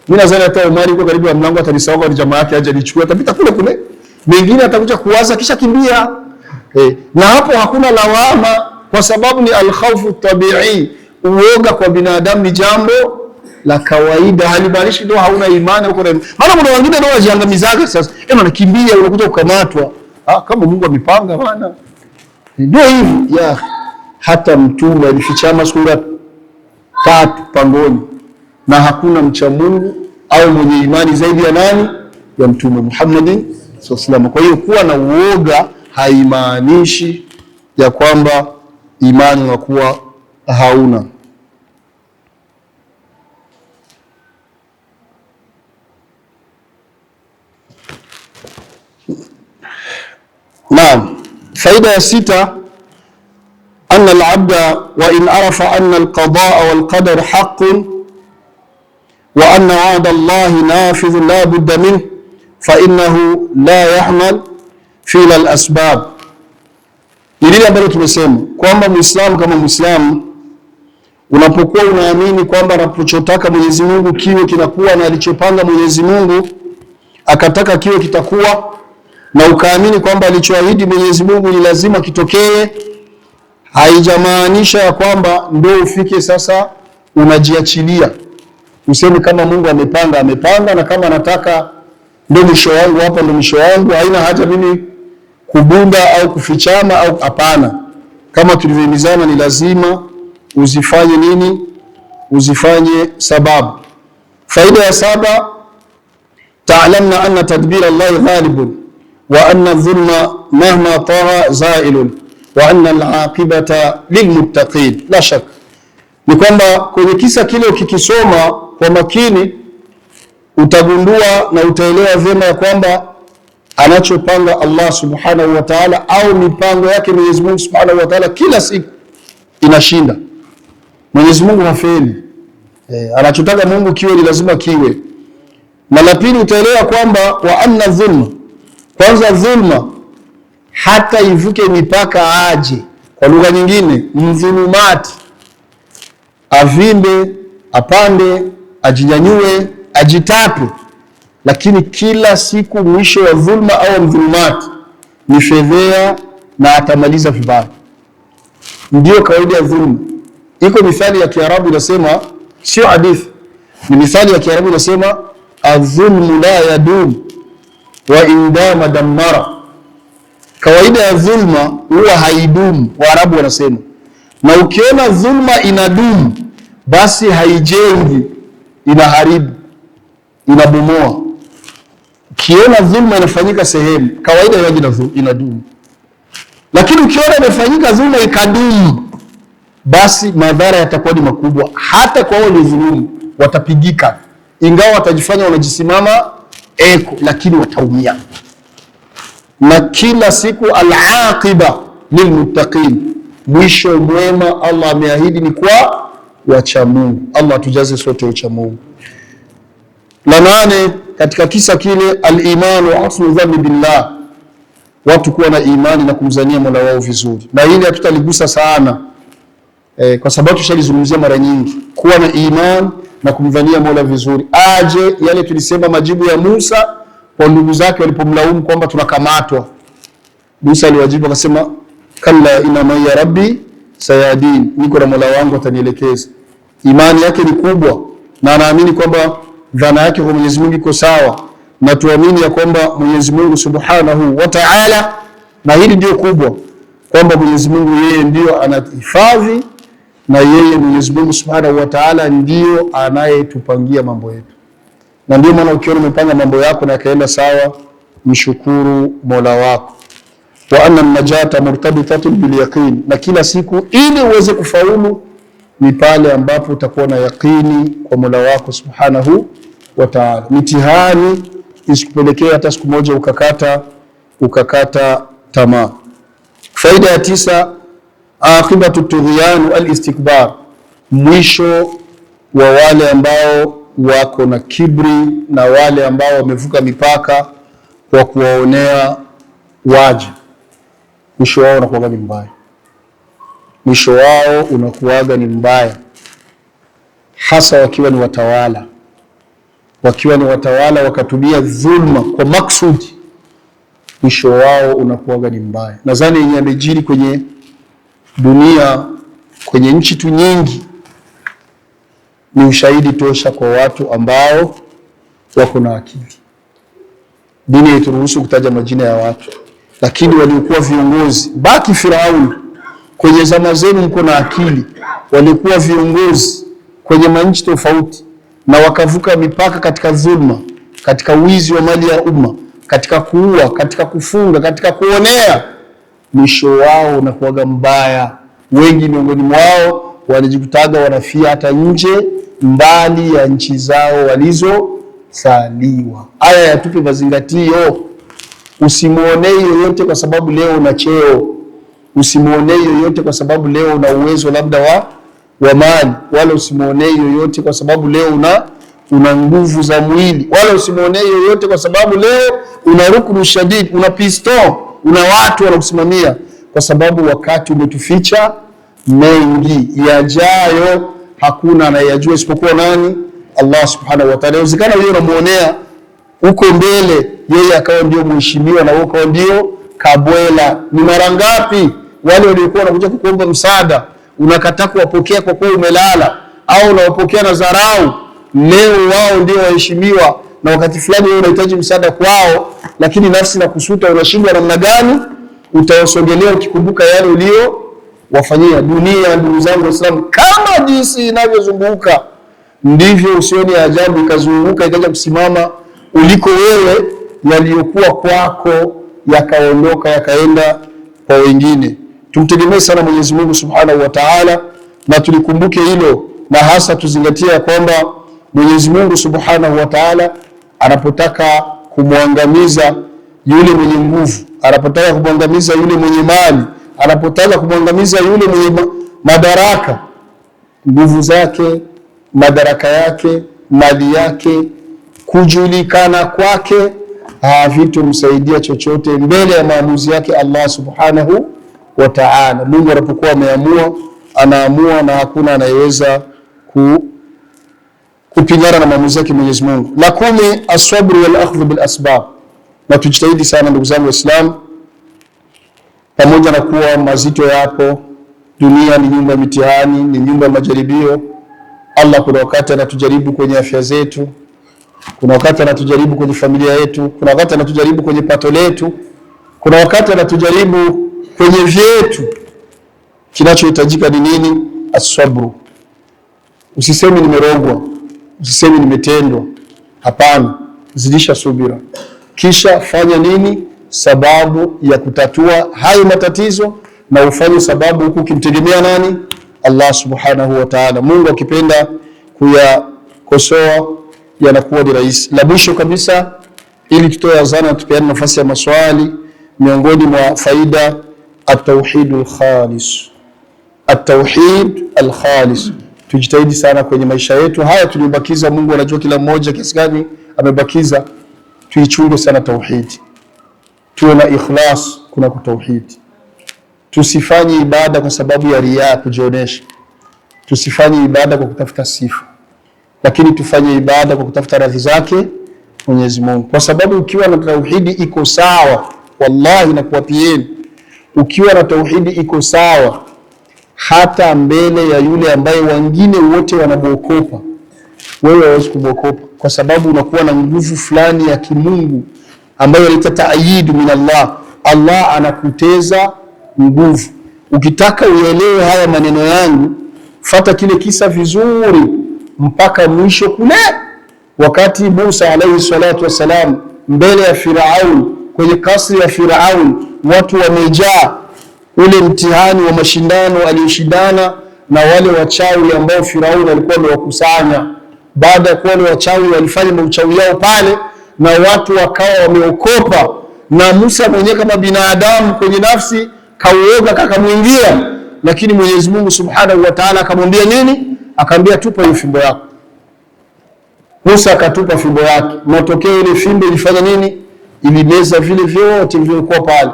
mimi nadhani hata Umar yuko karibu na mlango, atanisahau kwa jamaa yake aje nichukue, atapita kule, mengine atakuja kuwaza kisha kimbia. Na hapo hakuna lawama, kwa sababu ni al-khawfu at-tabi'i. Uoga kwa binadamu ni jambo la kawaida, halimaanishi ndio hauna imani huko. Maana kuna wengine ndio wajiangamizaga sasa, anakimbia, unakuja kukamatwa. Kama Mungu amepanga bwana, ndio hivi ya hata mtume alifichama siku 3 pangoni, na hakuna mcha Mungu au mwenye imani zaidi ya nani? Ya Mtume Muhammad sallallahu alaihi wasallam. Kwa hiyo kuwa na uoga haimaanishi ya kwamba imani unakuwa hauna. Naam, faida ya 6, anna al-abda wa in arafa anna al-qadaa wal-qadar haqqun wa anna wa'da Allahi nafidhun la budda minhu fa innahu la yahmal fila al-asbab. Ni lile ambalo tumesema kwamba Muislamu kama Muislamu, unapokuwa unaamini kwamba anachotaka Mwenyezi Mungu kiwe kinakuwa, na alichopanga Mwenyezi Mungu akataka kiwe kitakuwa, na ukaamini kwamba alichoahidi Mwenyezi Mungu ni lazima kitokee, haijamaanisha ya kwamba ndio ufike sasa unajiachilia useme kama Mungu amepanga, na kama anataka ndio mwisho wangu, hapa ndio mwisho wangu, haina haja mimi kubunda au kufichama au hapana. Kama tulivyohimizana, ni lazima uzifanye nini? Uzifanye sababu. Faida ya 7, ta'lamna anna tadbira Allahi ghalibun wa anna dhulma mahma tagha zailun wa anna al-aqibata lilmuttaqin. La shak ni kwamba kwenye kisa kile ukikisoma kwa makini utagundua na utaelewa vyema ya kwamba anachopanga Allah subhanahu wa ta'ala au mipango yake Mwenyezi Mungu subhanahu wa ta'ala kila siku inashinda. Mwenyezi Mungu hafeli. Anachotaka Mungu kiwe ni lazima kiwe. Na la pili utaelewa kwamba wa anna dhulma, kwanza dhulma hata ivuke mipaka aje, kwa lugha nyingine mdhulumati, avimbe, apande, ajinyanyue, ajitape, lakini kila siku mwisho wa dhulma au mdhulumati ni fedhea na atamaliza vibaya. Ndio kawaida ya dhulma. Iko mithali ya Kiarabu inasema, sio hadithi, ni mithali ya Kiarabu inasema adh-dhulmu la yadum wa indama dammara. Kawaida ya dhulma huwa haidumu, Waarabu wanasema. Na ukiona dhulma inadumu, basi haijengi, inaharibu, inabomoa. Ukiona dhulma inafanyika sehemu, kawaida yake inadumu. Lakini ukiona imefanyika dhulma ikadumu, basi madhara yatakuwa ni makubwa. Hata kwa wale dhulumu watapigika, ingawa watajifanya wanajisimama eko, lakini wataumia. Na kila siku al-aqiba lilmuttaqin, mwisho mwema Allah ameahidi ni kwa wacha Mungu. Allah tujaze sote wacha Mungu. La nane katika kisa kile, al-iman wa husnu dhanni billah, watu kuwa na imani na kumzania Mola wao vizuri. Na hili hatutaligusa sana kwa sababu tushalizungumzia mara nyingi, kuwa na imani na kumdhania Mola vizuri. Aje yale tulisema majibu ya Musa kwa ndugu zake walipomlaumu kwamba tunakamatwa. Musa aliwajibu akasema, kalla inna ma'iya rabbi sayadin, niko na Mola wangu atanielekeza. Imani yake ni kubwa na anaamini kwamba dhana yake kwa Mwenyezi Mungu iko sawa, na tuamini ya kwamba Mwenyezi Mungu Subhanahu wa Ta'ala, na hili ndio kubwa, kwamba Mwenyezi Mungu yeye ndio anahifadhi, na yeye Mwenyezi Mungu Subhanahu wa Ta'ala ndio anayetupangia mambo yetu. Na ndio maana ukiona umepanga mambo yako na kaenda sawa, mshukuru Mola wako. Wa anna an-najata murtabitatun bil yaqin, na kila siku ili uweze kufaulu ni pale ambapo utakuwa na yaqini kwa Mola wako Subhanahu wa Ta'ala. Mitihani isikupelekea hata siku moja ukakata tamaa. Faida ya 9, aqibatu tughyan al-istikbar, mwisho wa wale ambao wako na kibri na wale ambao wamevuka mipaka kwa kuwaonea waja, mwisho wao unakuwa ni mbaya. Mwisho wao unakuwa ni mbaya, hasa wakiwa ni watawala. Wakiwa ni watawala wakatumia dhulma kwa maksudi, mwisho wao unakuwa ni mbaya. Nadhani yenye yamejiri kwenye dunia, kwenye nchi tu nyingi, ni ushahidi tosha kwa watu ambao wako na akili. Dini haituruhusu kutaja majina ya watu, lakini waliokuwa viongozi, baki Firauni, kwenye zama zenu mko na akili, walikuwa viongozi kwenye manchi tofauti na wakavuka mipaka katika dhulma, katika wizi wa mali ya umma, katika kuua, katika kufunga, katika kuonea, mwisho wao unakuwa mbaya. Wengi miongoni mwao walijikutaga wanafia hata nje mbali ya nchi zao walizozaliwa. Aya yatupe mazingatio. Usimuonee yoyote kwa sababu leo una cheo, usimuonee yoyote kwa sababu leo una uwezo labda wa mali, wala usimuonee yoyote kwa sababu leo una nguvu za mwili, wala usimuonee yoyote kwa sababu leo una ruknu shadid, una piston, una watu wanakusimamia, kwa sababu wakati umetuficha mengi yajayo hakuna anayejua isipokuwa nani? Allah Subhanahu wa Ta'ala. Inawezekana wewe unamuonea uko mbele, yeye akawa ndio mheshimiwa na wewe ukawa ndio kabwela. Ni mara ngapi wale waliokuwa wanakuja kukuomba msaada unakataa kuwapokea kwa kuwa umelala, au unawapokea na dharau? Leo wao ndio waheshimiwa, na wakati fulani wewe unahitaji msaada kwao, lakini nafsi na kusuta, unashindwa namna gani utawasogelea ukikumbuka yale ulio wafanyia. Dunia, ndugu zangu Waislamu, kama jinsi inavyozunguka ndivyo usioni ajabu ikazunguka ikaja kusimama uliko wewe, yaliyokuwa kwako yakaondoka yakaenda kwa wengine. Tumtegemee sana Mwenyezi Mungu Subhanahu wa Ta'ala, na tulikumbuke hilo, na hasa tuzingatia kwamba Mwenyezi Mungu Subhanahu wa Ta'ala anapotaka kumwangamiza yule mwenye nguvu, anapotaka kumwangamiza yule mwenye mali, anapotaka kumwangamiza yule mwenye madaraka, nguvu zake, madaraka yake, mali yake, kujulikana kwake havitomsaidia chochote mbele ya maamuzi yake Allah subhanahu wa ta'ala. Mungu anapokuwa ameamua, anaamua na hakuna anayeweza kupingana na maamuzi yake Mwenyezi Mungu. La kumi, asabru wal akhdhu bil asbab. Na tujitahidi sana ndugu zangu Waislamu, pamoja na kuwa mazito yapo, dunia ni nyumba ya mitihani, ni nyumba ya majaribio. Allah kuna wakati anatujaribu kwenye afya zetu, kuna wakati anatujaribu kwenye familia yetu, kuna wakati anatujaribu kwenye pato letu, kuna wakati anatujaribu kwenye vyetu. Kinachohitajika ni nini? Asabru. Usisemi nimerogwa, usisemi nimetendwa. Hapana, zidisha subira. Kisha fanya nini? Sababu ya kutatua hayo matatizo, na ufanye sababu huku ukimtegemea nani? Allah subhanahu wa ta'ala. Mungu akipenda kuyakosoa yanakuwa ni rahisi. La mwisho kabisa, ili tutoe azana na tupeane nafasi ya maswali, miongoni mwa faida at-tauhid al-khalis. At-tauhid al-khalis. Tujitahidi sana kwenye maisha yetu haya tuliyobakiza. Mungu anajua kila mmoja kiasi gani amebakiza. Tuichunge sana tauhid, tuwe na ikhlas kuna tauhid. Tusifanye ibada kwa sababu ya riya, kujionesha. Tusifanye ibada kwa kutafuta sifa, lakini tufanye ibada kwa kutafuta radhi zake Mwenyezi Mungu. Kwa sababu ukiwa na tauhidi iko sawa, wallahi nakuwapieni, ukiwa na tauhidi iko sawa, hata mbele ya yule ambaye wengine wote wanamuokopa, wewe hauwezi kumuokopa, kwa sababu unakuwa na nguvu fulani ya kimungu ambayo inaitwa ta'yid min Allah. Allah anakuteza nguvu. Ukitaka uelewe haya maneno yangu, fata kile kisa vizuri mpaka mwisho kule, wakati Musa alayhi salatu wasalam mbele ya Firaun, kwenye kasri ya Firaun, watu wamejaa, ule mtihani wa mashindano alioshindana na wale wachawi ambao Firaun alikuwa amewakusanya. Baada ya kuwa wale wachawi walifanya mauchawi yao pale, na watu wakawa wameokopa, na Musa mwenyewe kama binadamu kwenye nafsi kauoga kakamwingia, lakini Mwenyezi Mungu Subhanahu wa Ta'ala akamwambia nini? Akamwambia tupa hiyo fimbo yako. Musa akatupa fimbo yake. Matokeo ile fimbo ilifanya nini? Ilimeza vile vyote vilivyokuwa pale.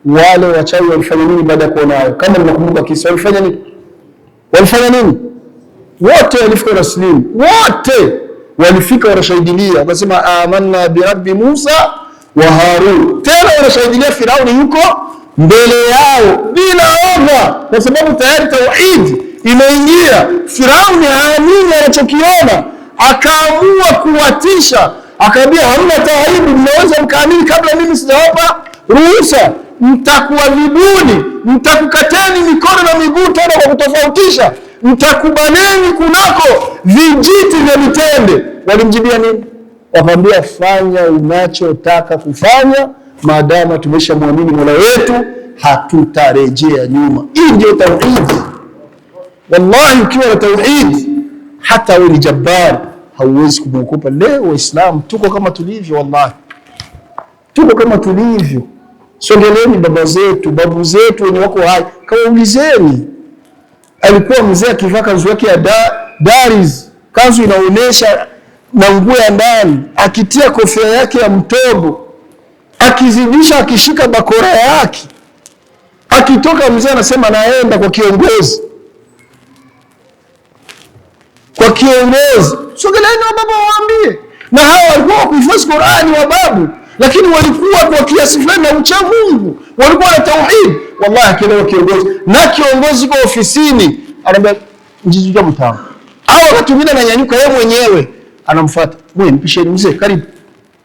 Wale wachawi walifanya nini baada ya kuona hayo? Kama mnakumbuka kisa, walifanya nini? Walifanya nini? Wote walifika raslimu, wote walifika wanashahidilia, wakasema amanna bi rabbi Musa wa Harun. Tena wanashahidilia Firauni yuko mbele yao bila oga, kwa sababu tayari tauhid imeingia. Firauni haamini anachokiona, akaamua kuwatisha, akaambia hamna taibu, mnaweza mkaamini kabla mimi sijawapa ruhusa, mtakuadhibuni, mtakukateni mikono na miguu tena kwa kutofautisha, mtakubaneni kunako vijiti vya mitende. Walimjibia nini? Wakamwambia fanya unachotaka kufanya, maadamu tumeshamwamini Mola wetu hatutarejea nyuma. Hii ndio tauhid. Wallahi ukiwa na tauhid, hata wewe ni jabbar hauwezi kumwogopa. Leo Waislamu tuko kama tulivyo, wallahi tuko kama tulivyo. Songeleni baba zetu, babu zetu wenye wako hai, kawaulizeni. Alikuwa mzee akivaa kanzu yake ya daris, kanzu inaonesha na nguo ya ndani, akitia kofia yake ya mtobo, akizidisha akishika bakora yake, akitoka mzee anasema naenda kwa kiongozi, kwa kiongozi. Songeleni wa baba waambie. Na hawa walikuwa kuhifadhi Qur'ani wa babu, lakini walikuwa kwa kiasi fulani na ucha Mungu, walikuwa na tauhid. Wallahi akielewa kiongozi, na kiongozi kwa ofisini anambia njijua mtao, au wakati mwingine ananyanyuka yeye mwenyewe anamfuata, wewe mpisheni mzee, karibu.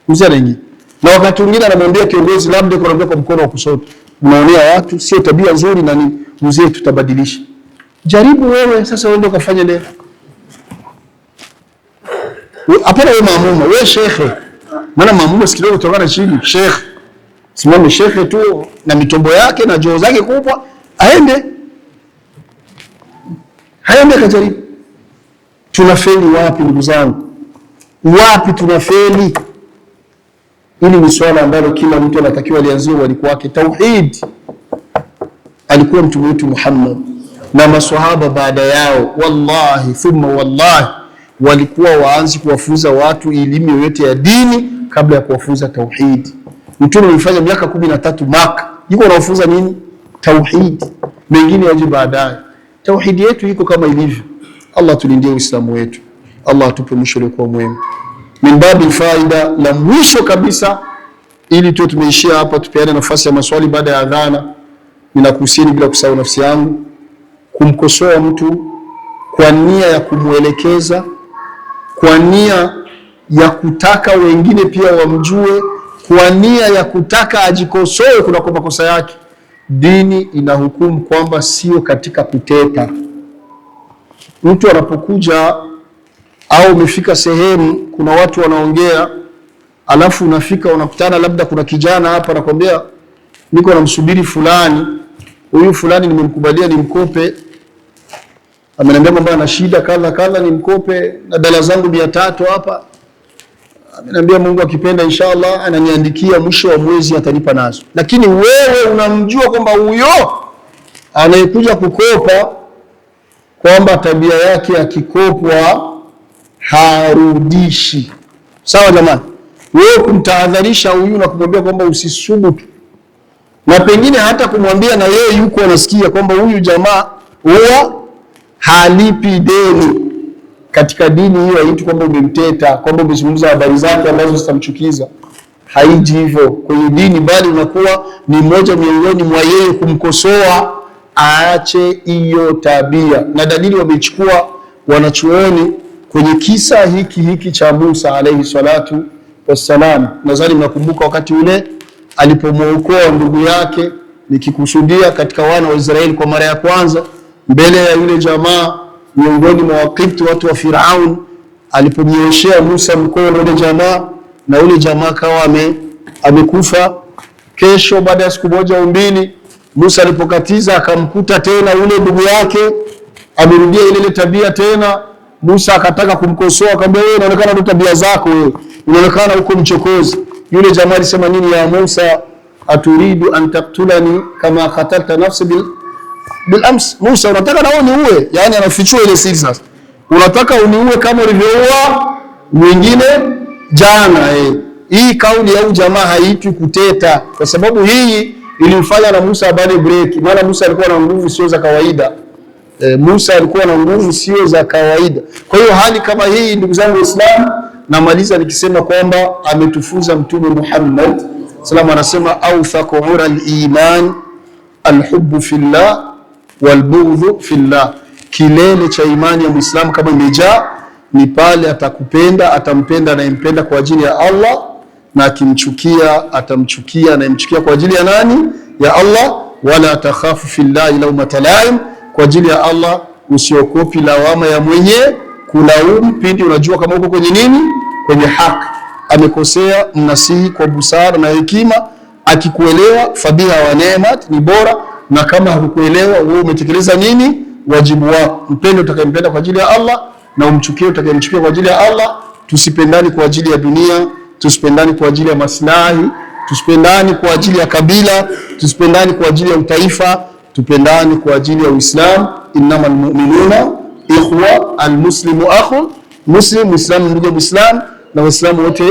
Mzee anaingia. Na wakati mwingine anamwambia kiongozi, labda kunaambia kwa mkono wa kushoto, unaonea watu sio tabia nzuri, na nini mzee, tutabadilisha. Jaribu wewe sasa, uende ukafanye leo. Hapana wewe maamuma, wewe shekhe. Maana maamuma sikilio kutokana chini, shekhe. Simame shekhe tu na mitombo yake na joo zake kubwa, aende kajaribu. Tunafeli wapi ndugu zangu? Wapi tunafeli? Hili ni swala ambalo kila mtu anatakiwa alianzie walikuwa wake. Tauhid alikuwa mtume wetu Muhammad na maswahaba baada yao, wallahi thumma wallahi, walikuwa waanzi kuwafunza watu elimu yoyote ya dini kabla ya kuwafunza tauhid. Mtume alifanya miaka 13 Maka, yuko anawafunza nini? Tauhid. Mengine yaje baadaye. Tauhid yetu iko kama ilivyo. Allah tulindie Uislamu wetu. Allah atupe mwisho uliokuwa mwema. Min babil faida, la mwisho kabisa, ili tu tumeishia hapa, tupeane nafasi ya maswali baada ya adhana. Ninakuhusieni bila kusahau nafsi yangu, kumkosoa mtu kwa nia ya kumuelekeza, kwa nia ya kutaka wengine pia wamjue, kwa nia ya kutaka ajikosoe kuna kwa makosa yake, dini inahukumu kwamba sio katika kuteta. Mtu anapokuja au umefika sehemu kuna watu wanaongea, alafu unafika unakutana labda kuna kijana hapa anakuambia niko namsubiri fulani, huyu fulani nimemkubalia nimkope, ameniambia kwamba ana shida kala nimkope na dala zangu 300 hapa, ameniambia Mungu akipenda inshallah ananiandikia mwisho wa mwezi atanipa nazo. Lakini wewe unamjua kwamba huyo anayekuja kukopa kwamba tabia yake akikopwa harudishi. Sawa jamani? Wewe kumtahadharisha huyu na kumwambia kwamba usisubutu, na pengine hata kumwambia na yeye yuko anasikia kwamba huyu jamaa huwa halipi deni. Katika dini hiyo haitu kwamba umemteta, kwamba umezungumza habari zake ambazo zitamchukiza. Haiji hivyo kwenye dini, bali unakuwa ni mmoja miongoni mwa yeye kumkosoa, aache hiyo tabia. Na dalili wamechukua wanachuoni kwenye kisa hiki cha Musa alayhi salatu wassalam. Nadhani mnakumbuka wakati ule alipomwokoa ndugu yake, nikikusudia katika wana wa Israeli kwa mara ya kwanza, mbele ya yule jamaa miongoni mwa Waqibti, watu wa Firaun, alipomnyoshea Musa mkono yule jamaa, na yule jamaa kawa amekufa. Kesho baada ya siku moja au mbili, Musa alipokatiza akamkuta tena yule ndugu yake amerudia ile tabia tena. Musa akataka kumkosoa, akamwambia wewe unaonekana ndio tabia zako, wewe unaonekana uko mchokozi. Yule jamaa alisema nini? Ya Musa, aturidu an taqtulani kama qatalta nafsi bil ams. Musa, unataka na wewe niue? Yani anafichua ile siri sasa. Unataka uniue kama ulivyoua mwingine jana. Hii kauli ya jamaa haitwi kuteta, kwa sababu hii ilimfanya na Musa abane break. Maana Musa alikuwa na nguvu sio za kawaida. Musa alikuwa na nguvu sio za kawaida. Kwa hiyo hali kama hii, ndugu zangu Waislamu, namaliza nikisema kwamba ametufunza Mtume Muhammad sallallahu anasema awthaqu ura al-iman al-hubbu fillah wal-bughdhu fillah. Kilele cha imani ya Muislamu kama imejaa ni pale atakupenda, atampenda anayempenda kwa ajili ya Allah, na akimchukia atamchukia anayemchukia kwa ajili ya nani? Ya Allah. Wala takhafu fillah lawmata laim, kwa ajili ya Allah usiokopi lawama ya mwenye kulaumu pindi unajua kama uko kwenye nini? Kwenye haki. Amekosea, mnasihi kwa busara na hekima. Akikuelewa fadhiha wa neemat, ni bora, na kama hakukuelewa wewe umetekeleza nini? Wajibu wako. Mpende utakayempenda kwa ajili ya Allah, na umchukie utakayemchukia kwa ajili ya Allah. Tusipendani kwa ajili ya dunia, tusipendani kwa ajili ya maslahi, tusipendani kwa ajili ya kabila, tusipendani kwa ajili ya utaifa, tupendani kwa ajili ya Uislamu. Innamal mu'minuna ikhwa, almuslimu akhu muslim, Muislamu ndugu Muislamu, na Waislamu wote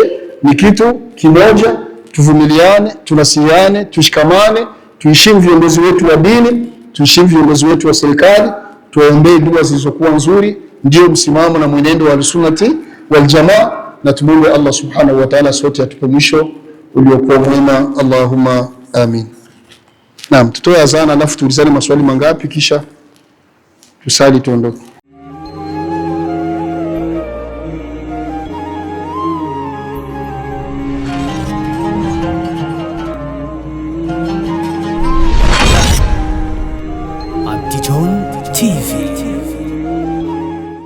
ni kitu kimoja. Tuvumiliane, tunasihiane, tushikamane, tuheshimu viongozi wetu wa dini, tuheshimu viongozi wetu wa serikali, tuwaombee dua zilizokuwa nzuri. Ndio msimamo na mwenendo wa Sunnati wal Jamaa, na tumuombe Allah subhanahu wa ta'ala sote atupe mwisho uliokuwa mwema. Allahumma amin. Naam, tutoe azana alafu tuulizane maswali mangapi kisha tusali tuondoke.